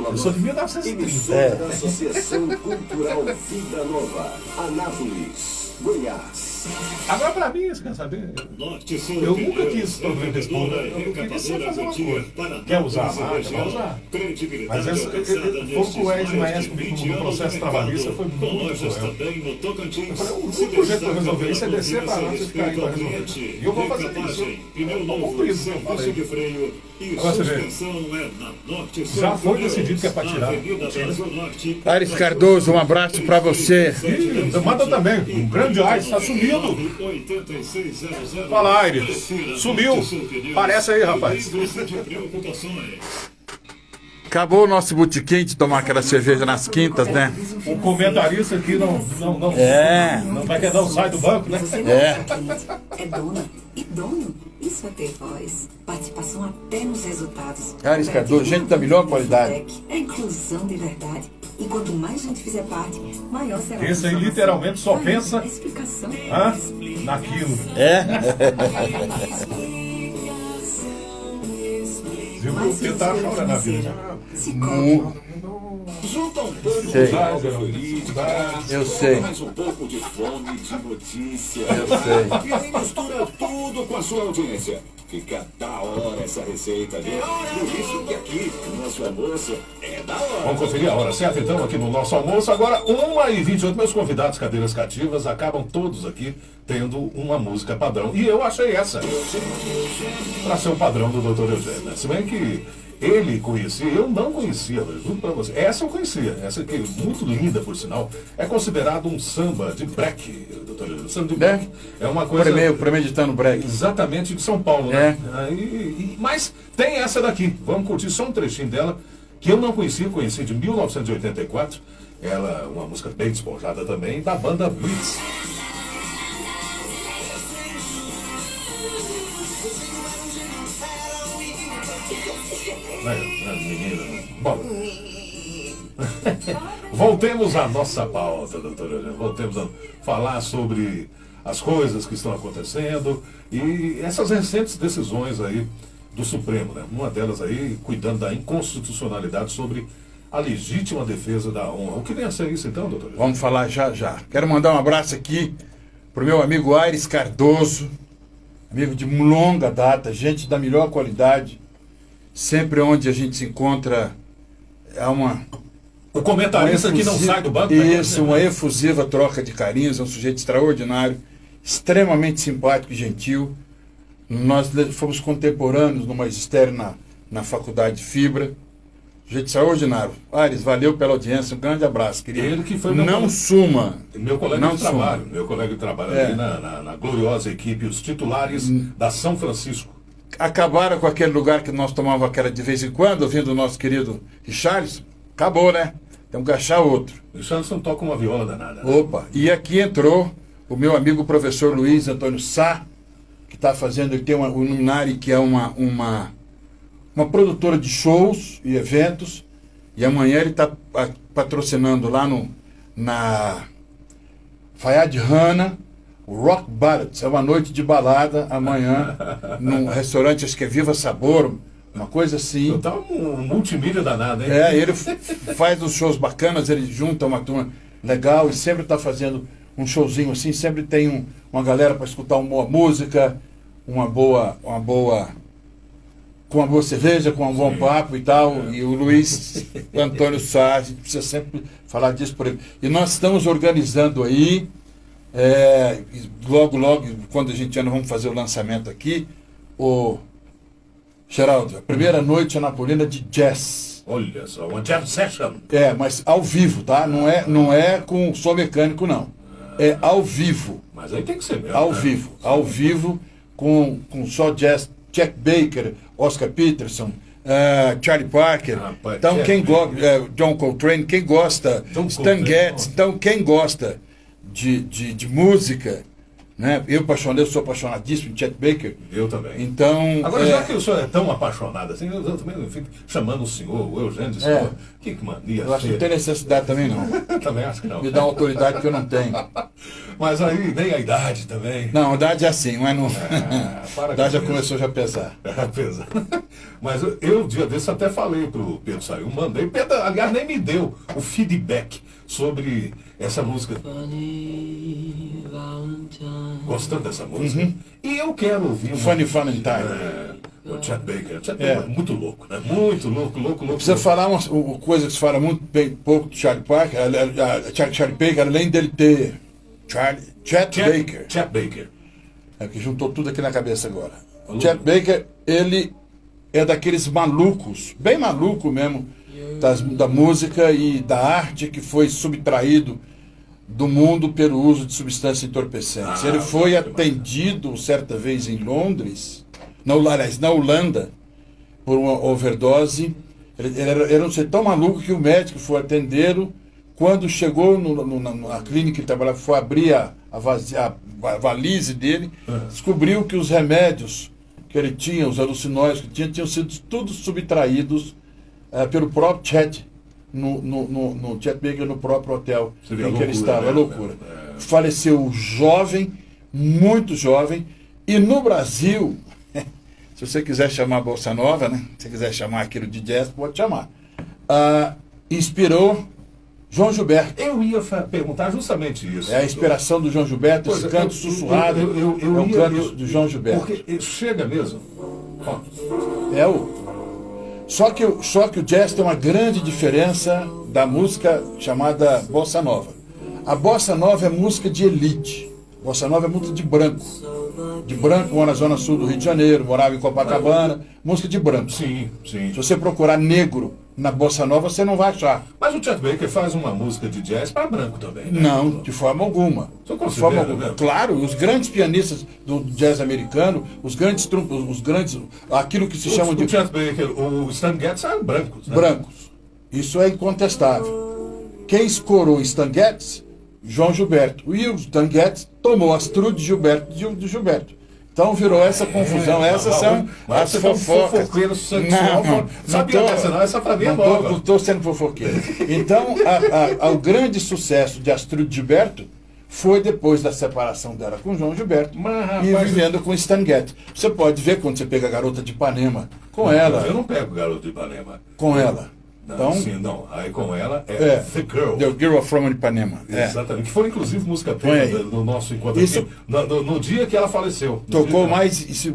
Speaker 5: Eu sou de 1930.
Speaker 6: Emissora da Associação Cultural Vida Nova, Anápolis, Goiás.
Speaker 5: Agora, pra mim, você quer saber? Eu nunca quis problema desse povo. Eu queria sempre fazer uma coisa. Quer usar a marca? Vai usar. Mas foi cruéis demais comigo no processo trabalhista, foi muito cruel. Eu falei, o único jeito de eu resolver isso é descer pra lá e ficar aí pra resolver. E eu vou fazer isso. Eu não cumpro isso, eu falei. Agora você vê. Já foi decidido que é pra tirar.
Speaker 1: Aires Cardoso, um abraço para você.
Speaker 5: Manda também. Um grande Aires, tá sumindo. Fala, Aires. Sumiu. Parece aí, rapaz.
Speaker 1: Acabou o nosso botequim de tomar aquela cerveja nas quintas, né?
Speaker 5: O comentarista aqui não vai querer dar um sai do banco, né?
Speaker 4: Você não é cliente, é dona e dono. Isso é ter voz. Participação até nos resultados.
Speaker 1: Aires Cardoso, gente da melhor qualidade.
Speaker 4: É inclusão de verdade. E quanto mais gente fizer parte, maior será a
Speaker 5: Esse aí
Speaker 4: transformação.
Speaker 5: literalmente só
Speaker 4: Aí,
Speaker 5: pensa
Speaker 4: a explicação.
Speaker 5: naquilo. Viu?
Speaker 4: Mais
Speaker 5: Porque
Speaker 4: que
Speaker 5: tá
Speaker 4: escolha
Speaker 5: chorando na vida.
Speaker 4: financeira.
Speaker 6: Junta um pouco
Speaker 1: Sei.
Speaker 6: de algo verídico,
Speaker 1: Eu sei.
Speaker 6: mais um pouco de fome, de notícia.
Speaker 1: Eu sei.
Speaker 6: E aí mistura tudo com a sua audiência. Fica da hora essa receita, viu? Por isso que aqui, o nosso almoço é da hora.
Speaker 5: Vamos conferir a hora certa, então, aqui no nosso almoço. Agora, 1h28, meus convidados cadeiras cativas acabam todos aqui tendo uma música padrão. E eu achei essa para ser o padrão do Dr. Eugênio, né? Se bem que ele conhecia, eu não conhecia, eu juro pra você. Essa eu conhecia, essa aqui, muito linda, por sinal. É considerado um samba de break, doutor Eugênio. Samba de break. É uma coisa...
Speaker 1: Premeditando break.
Speaker 5: Exatamente, de São Paulo, né? Mas tem essa daqui, vamos curtir só um trechinho dela, que eu não conhecia, conheci de 1984. Ela, uma música bem despojada também, da banda Blitz. Menina. Bom, voltemos à nossa pauta, doutora Eugênia. Voltemos a falar sobre as coisas que estão acontecendo e essas recentes decisões aí do Supremo, né? Uma delas aí, cuidando da inconstitucionalidade sobre a legítima defesa da honra. O que vem a ser isso então, doutor?
Speaker 1: Vamos falar já já. Quero mandar um abraço aqui pro meu amigo Aires Cardoso, amigo de longa data, gente da melhor qualidade. Sempre onde a gente se encontra é
Speaker 5: o comentarista que não sai do banco.
Speaker 1: Isso, uma efusiva troca de carinhos, é um sujeito extraordinário, extremamente simpático e gentil. Nós fomos contemporâneos no magistério na faculdade de Fibra. Sujeito extraordinário. Aires, valeu pela audiência, um grande abraço, querido.
Speaker 5: Ele que foi
Speaker 1: não suma.
Speaker 5: Meu colega de trabalho. Meu colega de trabalho ali na gloriosa equipe, os titulares da São Francisco.
Speaker 1: Acabaram com aquele lugar que nós tomávamos aquela de vez em quando, ouvindo o nosso querido Richarlison. Acabou, né? Temos que achar outro.
Speaker 5: O Richarlison toca uma viola danada.
Speaker 1: Opa! E aqui entrou o meu amigo professor Luiz Antônio Sá, que está fazendo, ele tem o Luminari, que é uma produtora de shows e eventos, e amanhã ele está patrocinando lá na Fayad Hanna, o Rock Ballads. É uma noite de balada amanhã, num restaurante, acho que é Viva Sabor, uma coisa assim.
Speaker 5: Tá um multimídia danado, hein?
Speaker 1: Ele faz uns shows bacanas, ele junta uma turma legal e sempre está fazendo um showzinho assim, sempre tem uma galera para escutar uma boa música, com uma boa cerveja, com um bom papo e tal. E o Luiz Antônio Sá, a gente precisa sempre falar disso por ele. E nós estamos organizando aí, logo, quando a gente anda, vamos fazer o lançamento aqui, Geraldo, a primeira noite anapolina de jazz.
Speaker 5: Olha só, uma jam session.
Speaker 1: Mas ao vivo, tá? Não é com som mecânico, não. É ao vivo.
Speaker 5: Mas aí tem que ser mesmo.
Speaker 1: Ao vivo, com só jazz. Chet Baker, Oscar Peterson, Charlie Parker. Então, quem gosta, John Coltrane, quem gosta, Stan Getz. Então, quem gosta de música, né? Eu sou apaixonadíssimo de Chet Baker.
Speaker 5: Eu também.
Speaker 1: Então,
Speaker 5: agora, já que o senhor é tão apaixonado assim, eu também fico chamando o senhor, o Eugênio, de senhor. Que mania.
Speaker 1: Eu acho que não tem necessidade também, não.
Speaker 5: Também acho que não.
Speaker 1: Me dá uma autoridade que eu não tenho.
Speaker 5: Mas aí, nem a idade também.
Speaker 1: Não, a idade é assim, mas não. A idade já começou a pesar.
Speaker 5: Pesar. Mas eu, dia desse, até falei pro Pedro Saiu, mandei. Pedro, aliás, nem me deu o feedback sobre essa música. Gostando dessa música.
Speaker 1: Uhum.
Speaker 5: E eu quero ouvir.
Speaker 1: Funny Valentine.
Speaker 5: O Chet Baker. O Chet Baker é muito louco, né? Muito louco.
Speaker 1: Precisa falar uma coisa que se fala muito pouco de Charlie Parker, Charlie Baker, além dele ter Chet
Speaker 5: Baker.
Speaker 1: Que juntou tudo aqui na cabeça agora. Chet Baker, ele é daqueles malucos, bem maluco mesmo, da música e da arte, que foi subtraído do mundo pelo uso de substâncias entorpecentes. Ele foi atendido certa vez em Londres, na Holanda, por uma overdose. Ele era um ser tão maluco que o médico foi atendê-lo. Quando chegou na clínica que ele trabalhava, foi abrir a valise dele, descobriu que os remédios que ele tinha, os alucinógenos que tinham sido todos subtraídos pelo próprio Chet, no Chet Baker, no próprio hotel em que ele estava. É loucura. Faleceu jovem, muito jovem, e no Brasil, se você quiser chamar a Bossa Nova, né? Se você quiser chamar aquilo de jazz, pode chamar. Inspirou João Gilberto.
Speaker 5: Eu ia perguntar justamente isso.
Speaker 1: É a inspiração do João Gilberto, esse
Speaker 5: Pois,
Speaker 1: canto sussurrado. É o canto do João Gilberto.
Speaker 5: Porque chega mesmo. Ó,
Speaker 1: É o. Só que o jazz tem uma grande diferença da música chamada bossa nova. A bossa nova é música de elite. Bossa nova é música de branco. De branco, mora na zona sul do Rio de Janeiro, morava em Copacabana, música de branco.
Speaker 5: sim, sim.
Speaker 1: Se você procurar negro na bossa nova, você não vai achar.
Speaker 5: Mas o Chet Baker faz uma música de jazz para branco também, né?
Speaker 1: Não, de forma alguma.
Speaker 5: Você
Speaker 1: De
Speaker 5: considera,
Speaker 1: forma alguma.
Speaker 5: né?
Speaker 1: Claro, os grandes pianistas do jazz americano, os grandes, aquilo que se chama de
Speaker 5: O Chet Baker, o Stan Getz eram brancos, né?
Speaker 1: brancos. Isso é incontestável. Quem escorou Stan Getz? João Gilberto. E o Stan Getz tomou as trudes de Gilberto de Gilberto. Então virou essa confusão. Essas são as fofocas.
Speaker 5: Sabia dessa não, essa pra mim é nova.
Speaker 1: Não estou sendo fofoqueiro. Então, o grande sucesso de Astrud Gilberto foi depois da separação dela com João Gilberto
Speaker 5: Mas,
Speaker 1: e
Speaker 5: rapaz,
Speaker 1: vivendo com Stan Getz. Você pode ver quando você pega a Garota de Ipanema com ela.
Speaker 5: Eu não pego o Garoto de Ipanema.
Speaker 1: Com ela.
Speaker 5: Não,
Speaker 1: Então,
Speaker 5: sim, não. Aí com ela é The Girl.
Speaker 1: The Girl from Ipanema. É.
Speaker 5: Exatamente. Que foi inclusive música
Speaker 1: Põe aí.
Speaker 5: tema no nosso encontro
Speaker 1: Isso-
Speaker 5: aqui. No dia que ela faleceu. No
Speaker 1: Tocou
Speaker 5: dia-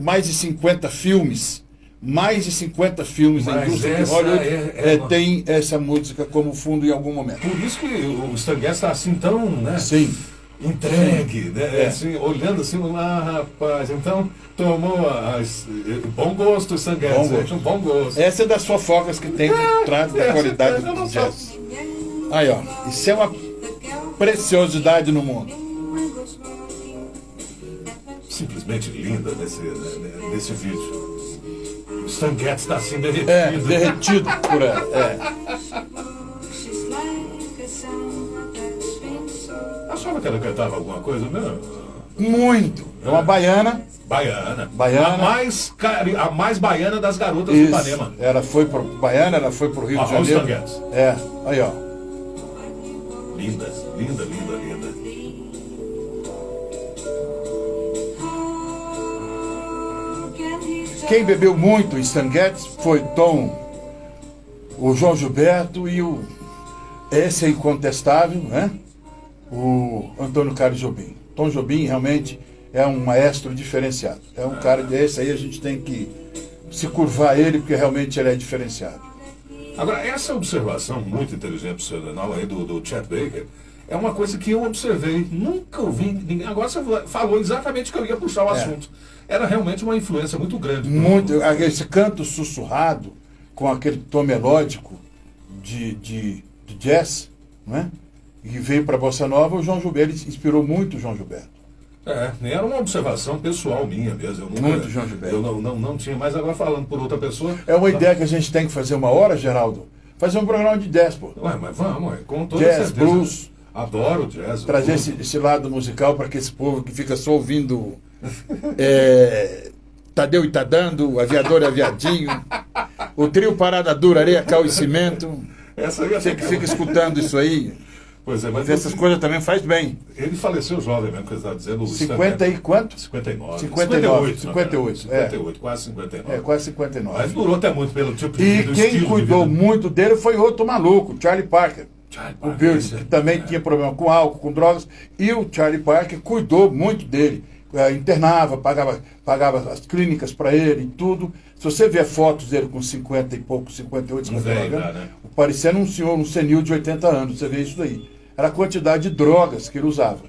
Speaker 1: mais de 50 filmes. Mais de 50 filmes da
Speaker 5: Mas
Speaker 1: indústria de
Speaker 5: essa
Speaker 1: Hollywood tem essa música como fundo em algum momento.
Speaker 5: Por isso que o Stan Getz está assim tão, né?
Speaker 1: Sim.
Speaker 5: Entregue, né?
Speaker 1: É.
Speaker 5: Assim, olhando assim, rapaz, então tomou bom gosto o Stan Getz,
Speaker 1: Bom gosto.
Speaker 5: um bom gosto.
Speaker 1: Essa é das fofocas que tem por trás da qualidade
Speaker 5: eu não
Speaker 1: do jazz. Aí, ó. Isso é uma preciosidade no mundo.
Speaker 5: Simplesmente linda nesse vídeo. O Stan Getz está assim derretido.
Speaker 1: É, derretido por ela. É.
Speaker 5: Achava que ela cantava alguma coisa? Não.
Speaker 1: Muito. É uma baiana.
Speaker 5: Baiana.
Speaker 1: Baiana.
Speaker 5: A mais baiana das garotas do
Speaker 1: Isso.
Speaker 5: Ipanema.
Speaker 1: Ela foi pro Baiana, ela foi pro Rio de
Speaker 5: Ah, o
Speaker 1: Janeiro.
Speaker 5: Stan Getz.
Speaker 1: É. Aí, ó.
Speaker 5: Linda, linda, linda, linda.
Speaker 1: Quem bebeu muito em Stan Getz foi Tom, o João Gilberto e esse é incontestável, né? O Antônio Carlos Jobim. Tom Jobim realmente é um maestro diferenciado. É um cara desse aí, a gente tem que se curvar a ele, porque realmente ele é diferenciado.
Speaker 5: Agora, essa observação muito inteligente, profissional aí do Chet Baker, é uma coisa que eu observei, nunca ouvi ninguém. Agora você falou exatamente que eu ia puxar o assunto. Era realmente uma influência muito grande.
Speaker 1: Muito, esse canto sussurrado, com aquele tom melódico de jazz, né? E veio para a Bossa Nova, o João Gilberto inspirou muito o João Gilberto.
Speaker 5: Era uma observação pessoal minha mesmo. Eu nunca,
Speaker 1: Muito, João Gilberto.
Speaker 5: Eu não tinha, mas agora falando por outra pessoa.
Speaker 1: É uma ideia que a gente tem que fazer uma hora, Geraldo. Fazer um programa de jazz, pô.
Speaker 5: Ué, mas vamos, com toda
Speaker 1: Jazz,
Speaker 5: certeza.
Speaker 1: blues.
Speaker 5: Adoro jazz.
Speaker 1: Trazer
Speaker 5: blues.
Speaker 1: esse lado musical para que esse povo que fica só ouvindo Tadeu e Tadando, Aviador e Aviadinho, o trio Parada Dura, Areia, Cal e Cimento.
Speaker 5: Essa aí
Speaker 1: Você que fica escutando isso aí,
Speaker 5: Pois é, mas
Speaker 1: essas coisas também faz bem.
Speaker 5: ele faleceu jovem mesmo, que você está dizendo. o
Speaker 1: 50 e quanto?
Speaker 5: 59.
Speaker 1: 59,
Speaker 5: 58,
Speaker 1: 58,
Speaker 5: quase 59.
Speaker 1: Quase 59.
Speaker 5: Mas durou até muito pelo tipo
Speaker 1: E
Speaker 5: do
Speaker 1: quem
Speaker 5: estilo
Speaker 1: cuidou
Speaker 5: de vida.
Speaker 1: muito dele foi outro maluco, Charlie Parker.
Speaker 5: Charlie
Speaker 1: O
Speaker 5: Parker,
Speaker 1: Beard,
Speaker 5: esse é-
Speaker 1: que também tinha problema com álcool, com drogas, e o Charlie Parker cuidou muito dele. Internava, pagava as clínicas para ele e tudo. Se você ver fotos dele com 50 e pouco, 58, 59
Speaker 5: velho,
Speaker 1: anos,
Speaker 5: né?
Speaker 1: parecendo um senhor, um senil de 80 anos, você vê isso daí. Era a quantidade de drogas que ele usava.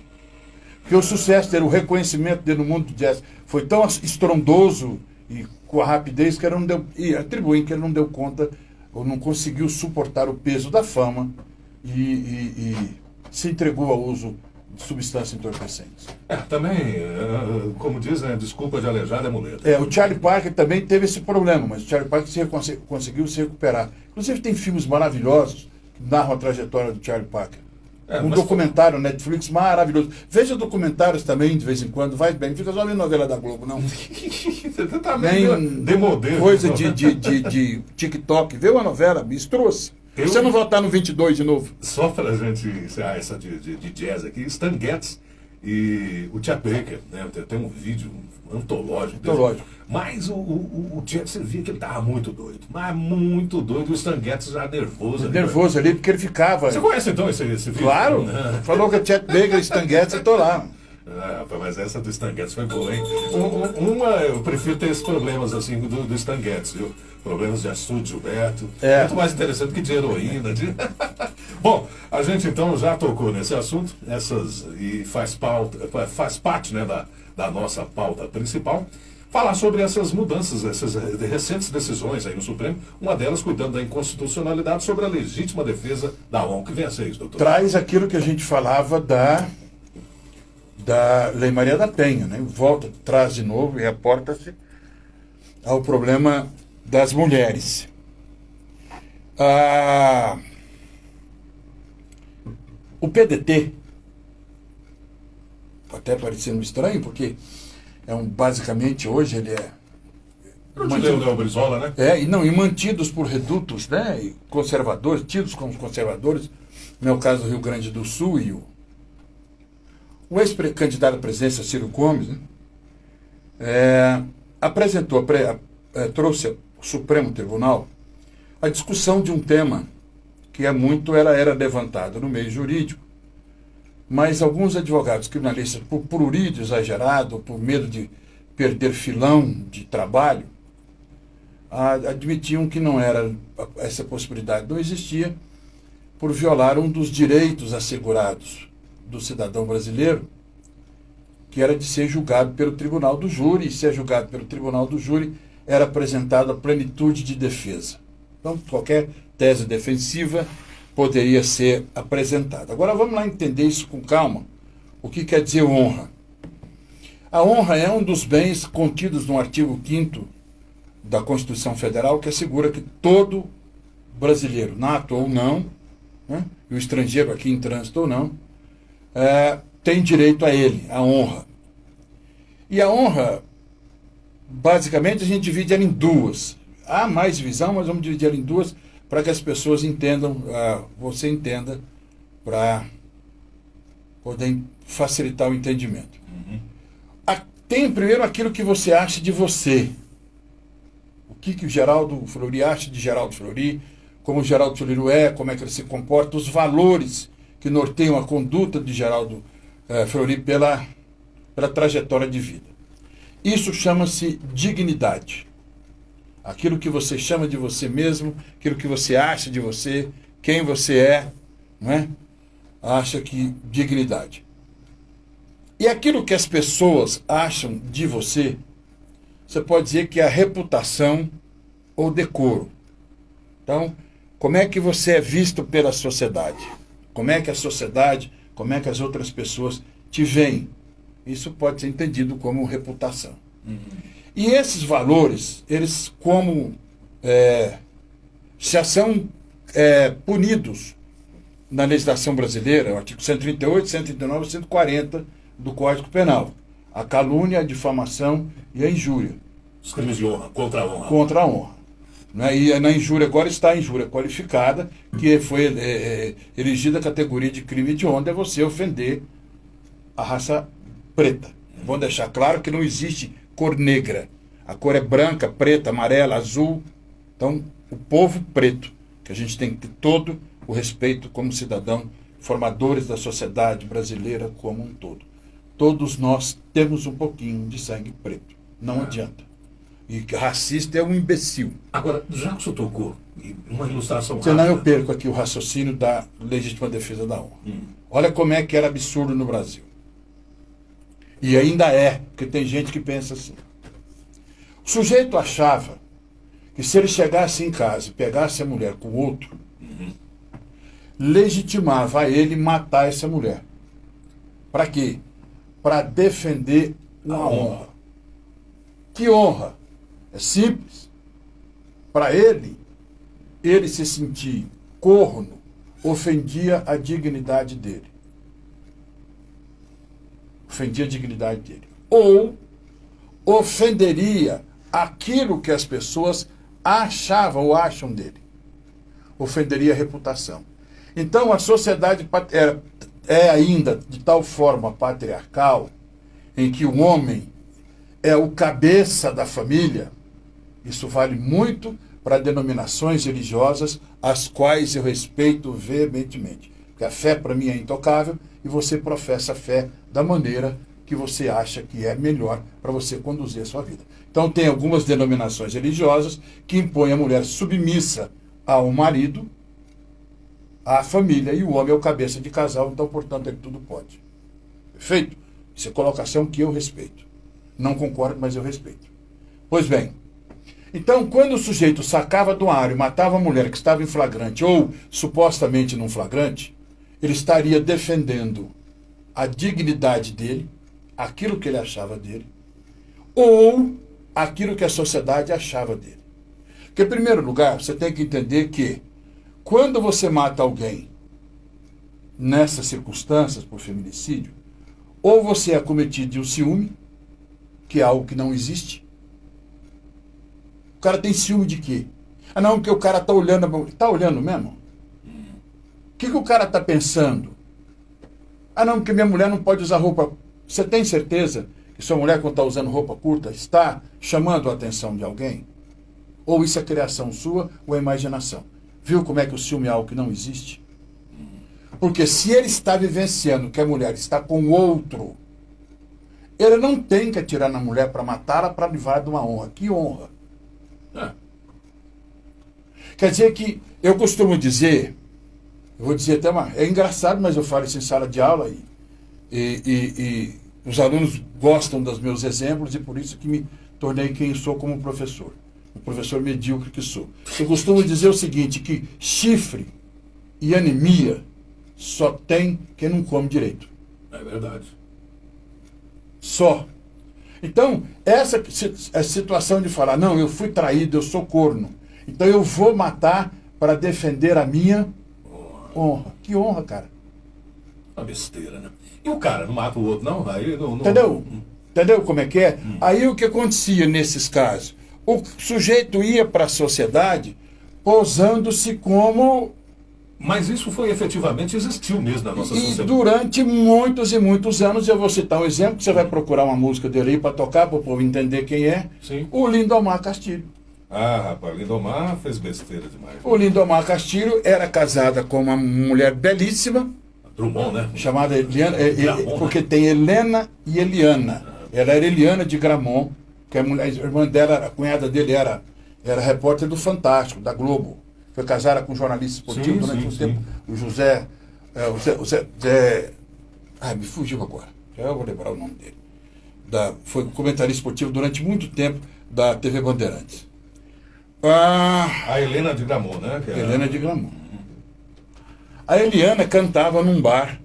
Speaker 1: Porque o sucesso dele, o reconhecimento dele no mundo do jazz foi tão estrondoso e com a rapidez que ele não deu, e atribuem que ele não deu conta, ou não conseguiu suportar o peso da fama e se entregou ao uso de substâncias entorpecentes.
Speaker 5: Também, como diz, né, desculpa de aleijado é muleta.
Speaker 1: O Charlie Parker também teve esse problema, mas o Charlie Parker conseguiu se recuperar. Inclusive tem filmes maravilhosos que narram a trajetória do Charlie Parker. Um documentário Netflix maravilhoso. Veja documentários também de vez em quando, vai bem. Não fica só vendo novela da Globo, não.
Speaker 5: Você tá
Speaker 1: Nem
Speaker 5: meio demodê.
Speaker 1: coisa de TikTok. Vê uma novela, me trouxe.
Speaker 5: Eu-
Speaker 1: Você não voltar no 22 de novo.
Speaker 5: Só pra gente encerrar essa de jazz aqui, Stan Getz E o Chet Baker, né, tem um vídeo antológico. Mas o Chet, você via que ele estava muito doido. Mas muito doido. O Stan Getz já nervoso.
Speaker 1: Nervoso ali, porque ele ficava...
Speaker 5: Você conhece então esse vídeo?
Speaker 1: Claro. Falou que o Chet Baker e Stan Getz, eu tô lá.
Speaker 5: Mas essa do Stan Getz foi boa, hein? Eu prefiro ter esses problemas assim do Stan Getz, viu? Problemas de açude, Gilberto. Muito mais interessante que de heroína. Bom, a gente então já tocou nesse assunto, e faz parte, né, da nossa pauta principal. Falar sobre essas mudanças, essas recentes decisões aí no Supremo, uma delas cuidando da inconstitucionalidade sobre a legítima defesa da honra. Que vem a ser isso, doutor?
Speaker 1: Traz aquilo que a gente falava da Lei Maria da Penha, né? Traz de novo e reporta-se ao problema das mulheres. O PDT, até parecendo estranho, porque basicamente hoje ele é...
Speaker 5: Mantido, Brizola, né?
Speaker 1: E mantidos por redutos, né? E conservadores, tidos como conservadores, no meu caso do Rio Grande do Sul, e o ex-candidato à presidência, Ciro Gomes, né, trouxe ao Supremo Tribunal a discussão de um tema que era levantado no meio jurídico, mas alguns advogados criminalistas, por prurido exagerado, por medo de perder filão de trabalho, admitiam que não era, essa possibilidade não existia, por violar um dos direitos assegurados do cidadão brasileiro, que era de ser julgado pelo tribunal do júri, e ser julgado pelo tribunal do júri era apresentada a plenitude de defesa. Então, qualquer tese defensiva poderia ser apresentada. Agora, vamos lá entender isso com calma. O que quer dizer honra? A honra é um dos bens contidos no artigo 5º da Constituição Federal, que assegura que todo brasileiro, nato ou não, né, e o estrangeiro aqui em trânsito ou não, tem direito a ele, a honra. E a honra, basicamente, a gente divide ela em duas. Há mais divisão, mas vamos dividir ela em duas para que as pessoas entendam, você entenda, para poder facilitar o entendimento. Tem primeiro aquilo que você acha de você. O que o Geraldo Fleury acha de Geraldo Fleury, como o Geraldo Fleury é, como é que ele se comporta, os valores que norteiam a conduta de Geraldo Fleury pela trajetória de vida. Isso chama-se dignidade. Aquilo que você chama de você mesmo, aquilo que você acha de você, quem você é, não é? Acha que dignidade. E aquilo que as pessoas acham de você, você pode dizer que é a reputação ou decoro. Então, como é que você é visto pela sociedade? Como é que a sociedade, como é que as outras pessoas te veem? Isso pode ser entendido como reputação. E esses valores, eles já são punidos na legislação brasileira, o artigo 138, 139 e 140 do Código Penal. A calúnia, a difamação e a injúria.
Speaker 5: Os crimes de honra, contra a honra.
Speaker 1: Contra a honra. Né? E na injúria agora está a injúria qualificada, que foi elegida a categoria de crime de honra, é você ofender a raça preta. Vamos deixar claro que não existe cor negra. A cor é branca, preta, amarela, azul. Então, o povo preto, que a gente tem que ter todo o respeito como cidadão, formadores da sociedade brasileira como um todo. Todos nós temos um pouquinho de sangue preto. Não adianta. E racista é um imbecil.
Speaker 5: Agora, já que o senhor tocou, uma ilustração
Speaker 1: Senão eu perco aqui o raciocínio da legítima defesa da honra. Olha como é que era absurdo no Brasil. E ainda é, porque tem gente que pensa assim. O sujeito achava que se ele chegasse em casa e pegasse a mulher com outro, legitimava a ele matar essa mulher. Para quê? Para defender uma honra. Que honra? É simples. Para ele se sentir corno ofendia a dignidade dele. Ofendia a dignidade dele. Ou ofenderia aquilo que as pessoas achavam ou acham dele. Ofenderia a reputação. Então a sociedade é ainda de tal forma patriarcal, em que o homem é o cabeça da família, isso vale muito para denominações religiosas, as quais eu respeito veementemente. Porque a fé para mim é intocável e você professa a fé da maneira que você acha que é melhor para você conduzir a sua vida. Então tem algumas denominações religiosas que impõem a mulher submissa ao marido, à família, e o homem é o cabeça de casal, então, portanto, ele tudo pode. Perfeito? Isso é colocação que eu respeito. Não concordo, mas eu respeito. Pois bem, então, quando o sujeito sacava do armário e matava a mulher que estava em flagrante, ou supostamente num flagrante, ele estaria defendendo a dignidade dele, aquilo que ele achava dele, ou aquilo que a sociedade achava dele. Porque, em primeiro lugar, você tem que entender que, quando você mata alguém nessas circunstâncias, por feminicídio, ou você é acometido de um ciúme, que é algo que não existe. O cara tem ciúme de quê? Ah, não, porque o cara está olhando. Está olhando mesmo? O que o cara está pensando? Ah, não, porque minha mulher não pode usar roupa. Você tem certeza que sua mulher, quando está usando roupa curta, está chamando a atenção de alguém? Ou isso é criação sua ou é imaginação? Viu como é que o ciúme é algo que não existe? Porque se ele está vivenciando que a mulher está com outro, ele não tem que atirar na mulher para matá-la para livrar de uma honra. Que honra? Quer dizer que eu costumo dizer, eu vou dizer até uma... É engraçado, mas eu falo isso em sala de aula e os alunos gostam dos meus exemplos e por isso que me tornei quem sou como professor. O professor medíocre que sou. Eu costumo dizer o seguinte, que chifre e anemia só tem quem não come direito.
Speaker 5: É verdade.
Speaker 1: Só. Então, essa situação de falar, não, eu fui traído, eu sou corno, então eu vou matar para defender a minha honra. Que honra, cara?
Speaker 5: Uma besteira, né? E o cara não mata o outro, não? Aí não...
Speaker 1: Entendeu? Entendeu como é que é? Aí o que acontecia nesses casos? O sujeito ia para a sociedade posando-se como...
Speaker 5: Mas isso foi efetivamente, existiu mesmo na nossa sociedade.
Speaker 1: E durante muitos e muitos anos, eu vou citar um exemplo, que você vai procurar uma música dele aí para tocar, para o povo entender quem é.
Speaker 5: Sim.
Speaker 1: O Lindomar Castilho.
Speaker 5: Ah, rapaz, Lindomar fez besteira demais.
Speaker 1: O Lindomar Castilho era casada com uma mulher belíssima,
Speaker 5: Drummond, né?
Speaker 1: chamada Eliana, porque tem Helena e Eliana. Ela era Eliana de Gramont, que a irmã dela, a cunhada dele era repórter do Fantástico, da Globo. Foi casada com um jornalista esportivo durante um tempo, o José... me fugiu agora. Já eu vou lembrar o nome dele. Foi comentarista esportivo durante muito tempo da TV Bandeirantes.
Speaker 5: A Helena de Gramont, né?
Speaker 1: Helena de Gramont. A Eliana cantava num bar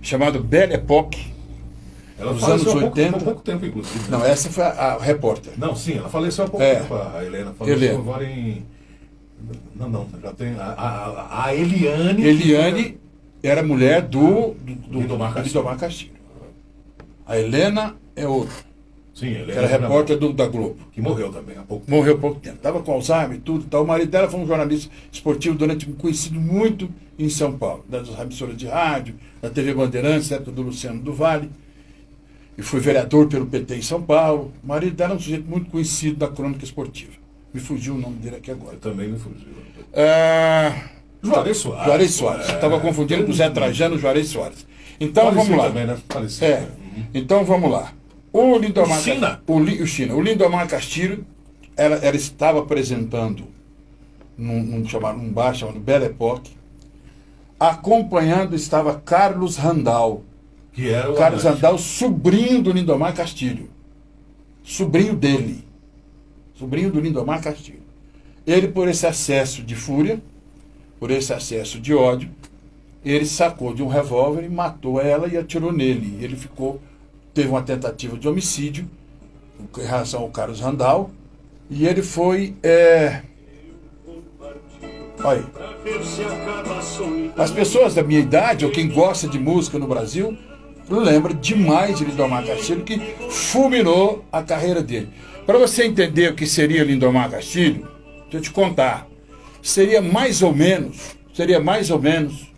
Speaker 1: chamado Belle Époque.
Speaker 5: Ela
Speaker 1: nos anos 80.
Speaker 5: Há pouco tempo, inclusive.
Speaker 1: Não, essa foi a repórter.
Speaker 5: Não, sim, ela faleceu há pouco tempo. A Helena faleceu agora em... Não, já tem a Eliane.
Speaker 1: Eliane era mulher do
Speaker 5: Lindomar
Speaker 1: Castilho. A Helena é outra.
Speaker 5: Sim, Helena
Speaker 1: era repórter da Globo.
Speaker 5: Que morreu também há pouco tempo.
Speaker 1: Morreu há pouco tempo. Estava com Alzheimer e tudo. Tal. O marido dela foi um jornalista esportivo conhecido muito em São Paulo. Das emissoras de rádio, da TV Bandeirantes, época do Luciano do Vale. E foi vereador pelo PT em São Paulo. O marido dela é um sujeito muito conhecido da crônica esportiva. Me fugiu o nome dele aqui agora.
Speaker 5: Eu também me fugiu.
Speaker 1: Juarez Soares. Juarez Soares. Estava confundindo com o Zé Trajano e Juarez Soares. Então vamos lá.
Speaker 5: Também, né?
Speaker 1: Então vamos lá. O Lindomar
Speaker 5: o
Speaker 1: Lindomar Castilho, ela estava apresentando num bar chamado Belle Époque. Acompanhando estava Carlos Randal.
Speaker 5: Que era o
Speaker 1: Carlos Randal, sobrinho do Lindomar Castilho. Sobrinho dele. Sobrinho do Lindomar Castilho. Ele, por esse acesso de fúria, por esse acesso de ódio, ele sacou de um revólver e matou ela e atirou nele. Ele teve uma tentativa de homicídio em relação ao Carlos Randal, e ele foi... Olha aí. As pessoas da minha idade, ou quem gosta de música no Brasil, lembra demais de Lindomar Castilho, que fulminou a carreira dele. Para você entender o que seria Lindomar Castilho, deixa eu te contar. Seria mais ou menos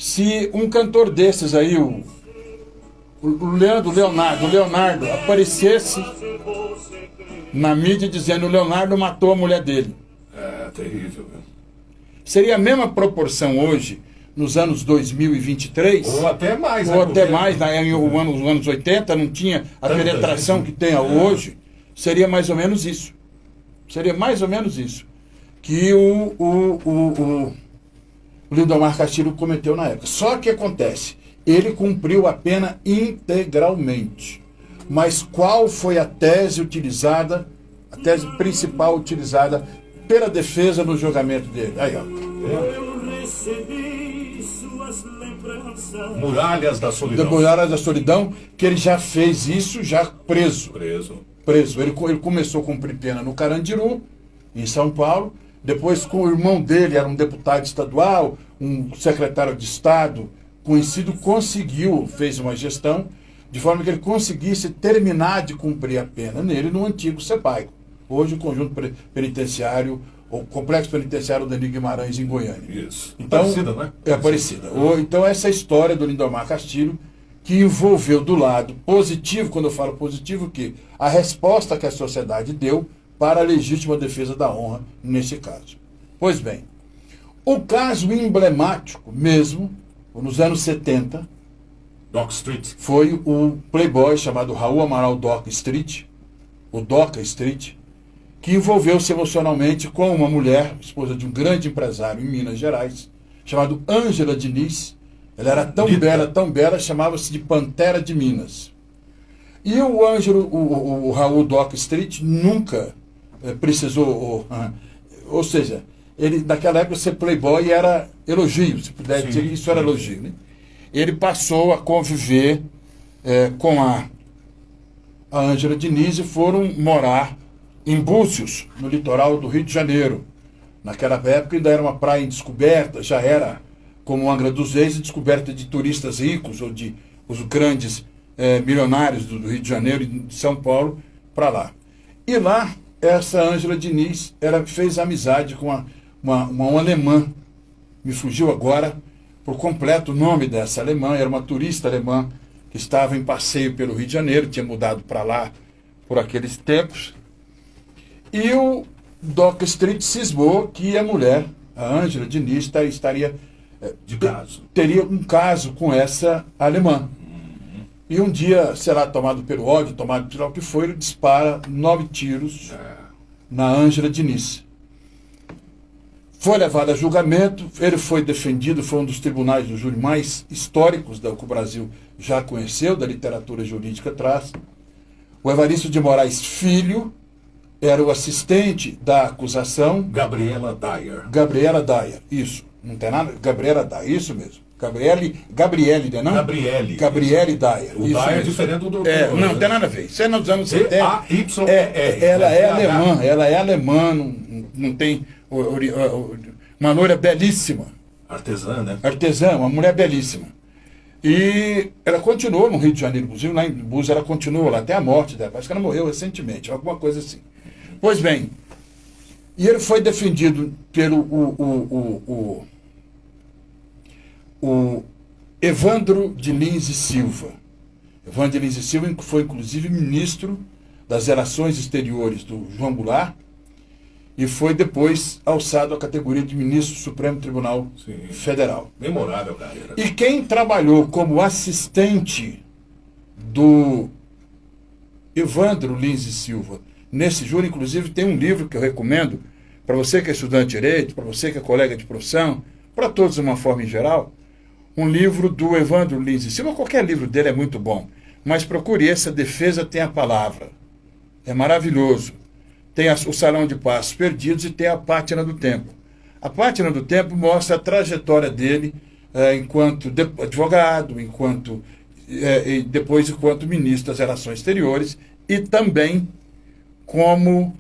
Speaker 1: Se um cantor desses aí, o Leonardo, aparecesse na mídia dizendo o Leonardo matou a mulher dele.
Speaker 5: É terrível, viu?
Speaker 1: Seria a mesma proporção hoje, nos anos 2023?
Speaker 5: Ou até mais.
Speaker 1: Ou até mais, nos anos 80, não tinha a penetração que tem hoje. Seria mais ou menos isso. Seria mais ou menos isso que o Lindomar Castilho cometeu na época. Só que acontece, ele cumpriu a pena integralmente. Mas qual foi a tese utilizada, a tese principal utilizada pela defesa no julgamento dele? Aí, ó.
Speaker 5: Muralhas da Solidão.
Speaker 1: Muralhas da Solidão, que ele já fez isso, já preso. Ele começou a cumprir pena no Carandiru, em São Paulo. Depois, com o irmão dele, era um deputado estadual, um secretário de Estado conhecido, fez uma gestão de forma que ele conseguisse terminar de cumprir a pena nele no antigo CEPAICO. Hoje o conjunto penitenciário, o complexo penitenciário Deni Guimarães, em Goiânia.
Speaker 5: Isso.
Speaker 1: Então,
Speaker 5: Parecida, né?
Speaker 1: É parecida. Então essa história do Lindomar Castilho, que envolveu do lado positivo, quando eu falo positivo, que a resposta que a sociedade deu para a legítima defesa da honra nesse caso. Pois bem, o caso emblemático mesmo, nos anos 70,
Speaker 5: Dock Street.
Speaker 1: Foi o playboy chamado Raul Amaral Doca Street, o Doca Street, que envolveu-se emocionalmente com uma mulher, esposa de um grande empresário em Minas Gerais, chamado Ângela Diniz. Ela era tão bela, chamava-se de Pantera de Minas. E o Ângelo, o Raul Doca Street, nunca precisou, ou seja, ele naquela época ser playboy era elogio, se puder dizer que isso era elogio, né? Ele passou a conviver com a Ângela Diniz e foram morar em Búzios, no litoral do Rio de Janeiro. Naquela época ainda era uma praia em descoberta, já era como Angra dos Reis, descoberta de turistas ricos ou de os grandes milionários do Rio de Janeiro e de São Paulo para lá. E lá, essa Ângela Diniz fez amizade com uma alemã, me fugiu agora por completo o nome dessa alemã, era uma turista alemã que estava em passeio pelo Rio de Janeiro, tinha mudado para lá por aqueles tempos. E o Doca Street cismou que a mulher, a Ângela Diniz, teria um caso com essa alemã. E um dia, será tomado pelo ódio, tomado pelo que foi, ele dispara 9 tiros na Ângela Diniz. Foi levado a julgamento, ele foi defendido, foi um dos tribunais do júri mais históricos que o Brasil já conheceu, da literatura jurídica atrás. O Evaristo de Moraes Filho era o assistente da acusação.
Speaker 5: Gabriela Dyer,
Speaker 1: isso. Não tem nada? Gabriela Dyer, isso mesmo. Gabriele, não? Gabriele Dyer.
Speaker 5: O Dyer é diferente do doutor.
Speaker 1: Não tem nada a ver. Isso é nos anos 70.
Speaker 5: D-A-Y-E-R.
Speaker 1: Ela é alemã, não tem uma loira belíssima.
Speaker 5: Artesã, né?
Speaker 1: Artesã, uma mulher belíssima. E ela continuou no Rio de Janeiro, inclusive lá em Búzios ela continuou lá até a morte dela. Parece que ela morreu recentemente, alguma coisa assim. Pois bem, e ele foi defendido pelo o Evandro de Lins e Silva. Evandro de Lins e Silva foi inclusive ministro das Relações Exteriores do João Goulart e foi depois alçado à categoria de ministro do Supremo Tribunal Federal.
Speaker 5: Memorável carreira.
Speaker 1: E quem trabalhou como assistente do Evandro Lins e Silva nesse júri, inclusive tem um livro que eu recomendo para você que é estudante de direito, para você que é colega de profissão, para todos de uma forma em geral, um livro do Evandro Lins e Silva. Qualquer livro dele é muito bom, mas procure esse, A Defesa Tem a Palavra. É maravilhoso. Tem o Salão de Passos Perdidos e tem a Pátina do Tempo. A Pátina do Tempo mostra a trajetória dele enquanto advogado, e depois enquanto ministro das Relações Exteriores e também como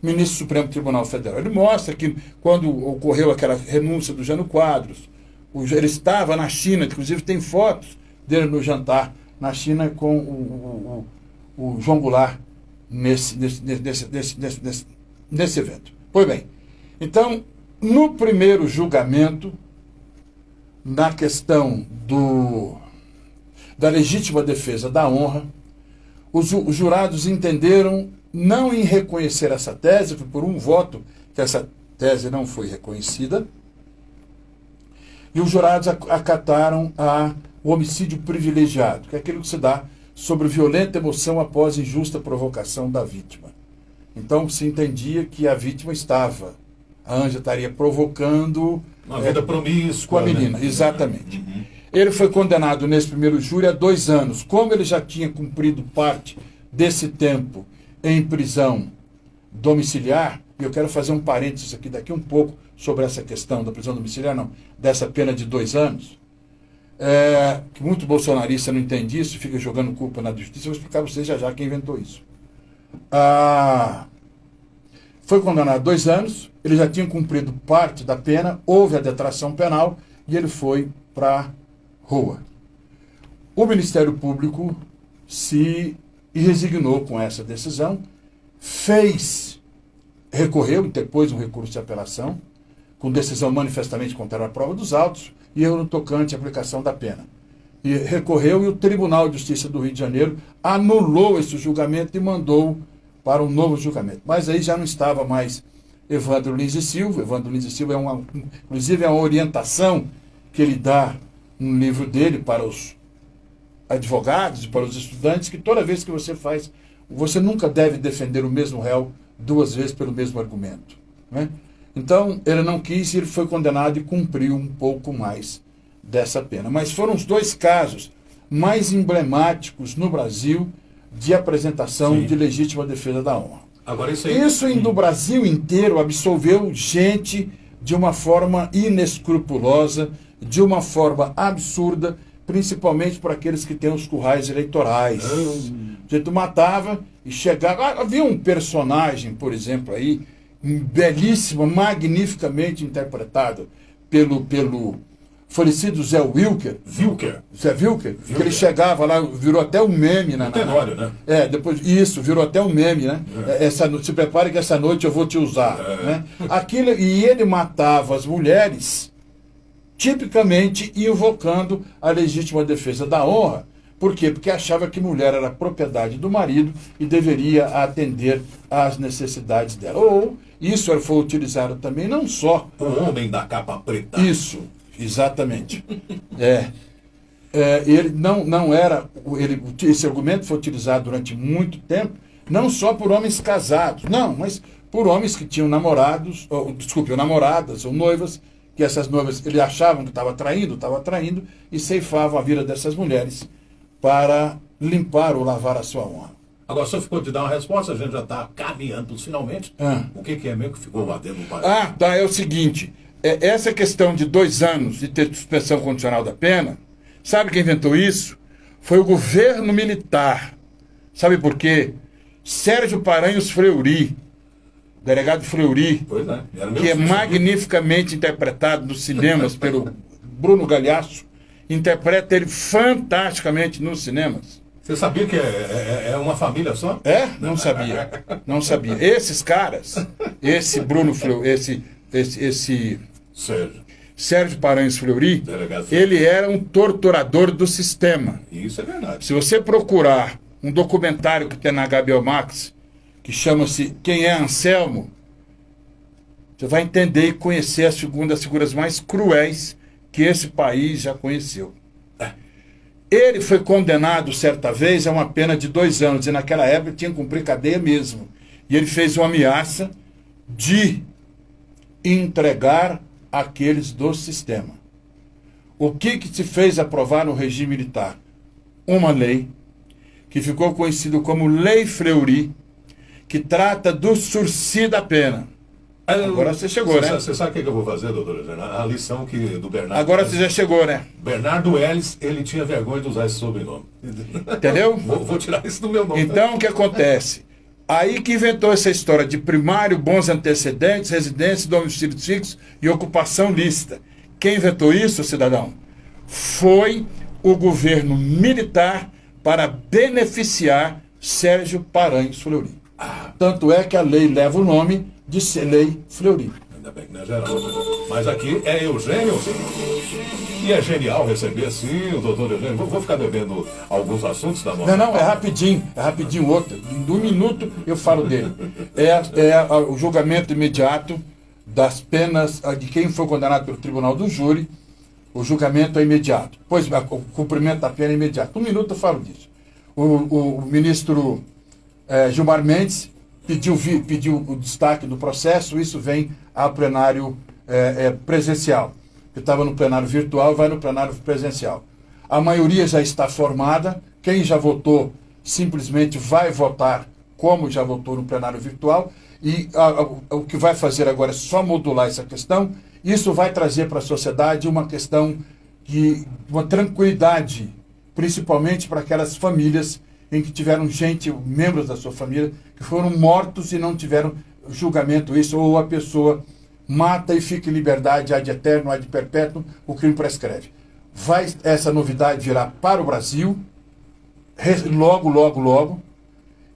Speaker 1: ministro do Supremo Tribunal Federal. Ele mostra que quando ocorreu aquela renúncia do Jânio Quadros, ele estava na China, inclusive tem fotos dele no jantar na China com o João Goulart nesse evento. Pois bem, então, no primeiro julgamento, na questão da legítima defesa da honra, os jurados entenderam não em reconhecer essa tese, foi por um voto que essa tese não foi reconhecida, e os jurados acataram o homicídio privilegiado, que é aquilo que se dá sobre violenta emoção após injusta provocação da vítima. Então se entendia que a vítima a Ângela estaria provocando
Speaker 5: uma vida promíscua
Speaker 1: com a menina, né? Exatamente. Ele foi condenado nesse primeiro júri a 2 anos. Como ele já tinha cumprido parte desse tempo em prisão domiciliar, e eu quero fazer um parênteses aqui daqui um pouco sobre essa questão da prisão domiciliar, não, dessa pena de 2 anos, que muito bolsonarista não entende isso, fica jogando culpa na justiça. Eu vou explicar para vocês já quem inventou isso. Foi condenado a 2 anos, ele já tinha cumprido parte da pena, houve a detração penal e ele foi para a rua. O Ministério Público se resignou com essa decisão, recorreu, interpôs um recurso de apelação, com decisão manifestamente contrária à prova dos autos, e erro no tocante à aplicação da pena. E recorreu, e o Tribunal de Justiça do Rio de Janeiro anulou esse julgamento e mandou para um novo julgamento. Mas aí já não estava mais Evandro Lins e Silva. Evandro Lins e Silva inclusive é uma orientação que ele dá no livro dele para os advogados e para os estudantes, que toda vez que você nunca deve defender o mesmo réu 2 vezes pelo mesmo argumento, né? Então, ele não quis e ele foi condenado e cumpriu um pouco mais dessa pena. Mas foram os 2 casos mais emblemáticos no Brasil de apresentação de legítima defesa da honra.
Speaker 5: Agora, isso
Speaker 1: no Brasil inteiro absolveu gente de uma forma inescrupulosa, de uma forma absurda, principalmente para aqueles que têm os currais eleitorais. A gente matava e chegava... Havia um personagem, por exemplo, aí, belíssimo, magnificamente interpretado pelo falecido Zé Wilker. Zé Wilker, que ele chegava lá, virou até um meme.
Speaker 5: Tenório, né?
Speaker 1: Depois, isso, virou até um meme, né? Se prepare que essa noite eu vou te usar. Né? E ele matava as mulheres, tipicamente invocando a legítima defesa da honra. Por quê? Porque achava que mulher era propriedade do marido e deveria atender às necessidades dela. Ou isso foi utilizado também não só...
Speaker 5: O homem da capa preta.
Speaker 1: Isso, exatamente. Ele não era... Esse argumento foi utilizado durante muito tempo, não só por homens casados, não, mas por homens que tinham namoradas ou noivas, que essas noivas ele achavam que estava traindo e ceifavam a vida dessas mulheres para limpar ou lavar a sua honra.
Speaker 5: Agora, se eu ficou de dar uma resposta, a gente já está caminhando para os finalmente. O que é mesmo que ficou lá dentro do país?
Speaker 1: É o seguinte, essa questão de 2 anos de ter suspensão condicional da pena, sabe quem inventou isso? Foi o governo militar. Sabe por quê? Sérgio Paranhos Fleury, delegado Fleury, que é magnificamente interpretado nos cinemas pelo Bruno Galhaço, interpreta ele fantasticamente nos cinemas.
Speaker 5: Você sabia que é uma família só?
Speaker 1: Não sabia. Não sabia. Esses caras, esse Bruno Fleury, esse Sérgio Paranhos Fleury, ele era um torturador do sistema.
Speaker 5: Isso é verdade.
Speaker 1: Se você procurar um documentário que tem na HBO Max, que chama-se Quem é Anselmo, você vai entender e conhecer uma das figuras mais cruéis que esse país já conheceu. Ele foi condenado certa vez a uma pena de 2 anos, e naquela época tinha que cumprir cadeia mesmo. E ele fez uma ameaça de entregar aqueles do sistema. O que se fez aprovar no regime militar? Uma lei que ficou conhecida como Lei Fleury, que trata do sursi da pena. Agora você chegou, né?
Speaker 5: Você sabe o que eu vou fazer, doutor Eugênio? A lição do Bernardo...
Speaker 1: Agora você já chegou, né?
Speaker 5: Bernardo Ellis, ele tinha vergonha de usar esse sobrenome.
Speaker 1: Entendeu?
Speaker 5: Vou tirar isso do meu nome.
Speaker 1: Então, o que acontece? Aí que inventou essa história de primário, bons antecedentes, residência, domicílio fixo e ocupação lícita. Quem inventou isso, cidadão? Foi o governo militar para beneficiar Sérgio Paranhos Fleury. Tanto é que a lei leva o nome de Lei Fleury.
Speaker 5: Ainda bem que não é geral. Mas aqui é Eugênio. E é genial receber, sim, o doutor Eugênio. Vou ficar devendo alguns assuntos da nossa...
Speaker 1: Não, é rapidinho outro. Em 1 minuto eu falo dele. O julgamento imediato das penas de quem foi condenado pelo tribunal do júri. O julgamento é imediato. Pois o cumprimento da pena é imediato. 1 minuto eu falo disso. O ministro Gilmar Mendes pediu o destaque do processo, isso vem ao plenário presencial. Que estava no plenário virtual, vai no plenário presencial. A maioria já está formada, quem já votou simplesmente vai votar como já votou no plenário virtual, e o que vai fazer agora é só modular essa questão. Isso vai trazer para a sociedade uma questão de uma tranquilidade, principalmente para aquelas famílias em que tiveram membros da sua família, que foram mortos e não tiveram julgamento, isso, ou a pessoa mata e fica em liberdade ad eterno, ad perpétuo, o crime prescreve. Essa novidade virá para o Brasil, logo,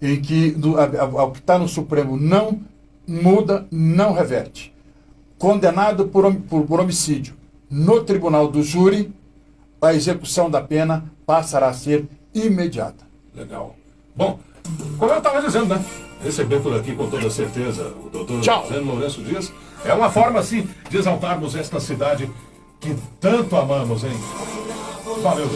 Speaker 1: em que o que está no Supremo não muda, não reverte. Condenado por homicídio no tribunal do júri, a execução da pena passará a ser imediata.
Speaker 5: Legal. Bom, como eu estava dizendo, né? Receber por aqui com toda certeza o doutor José Lourenço Dias é uma forma, assim, de exaltarmos esta cidade que tanto amamos, hein? Valeu,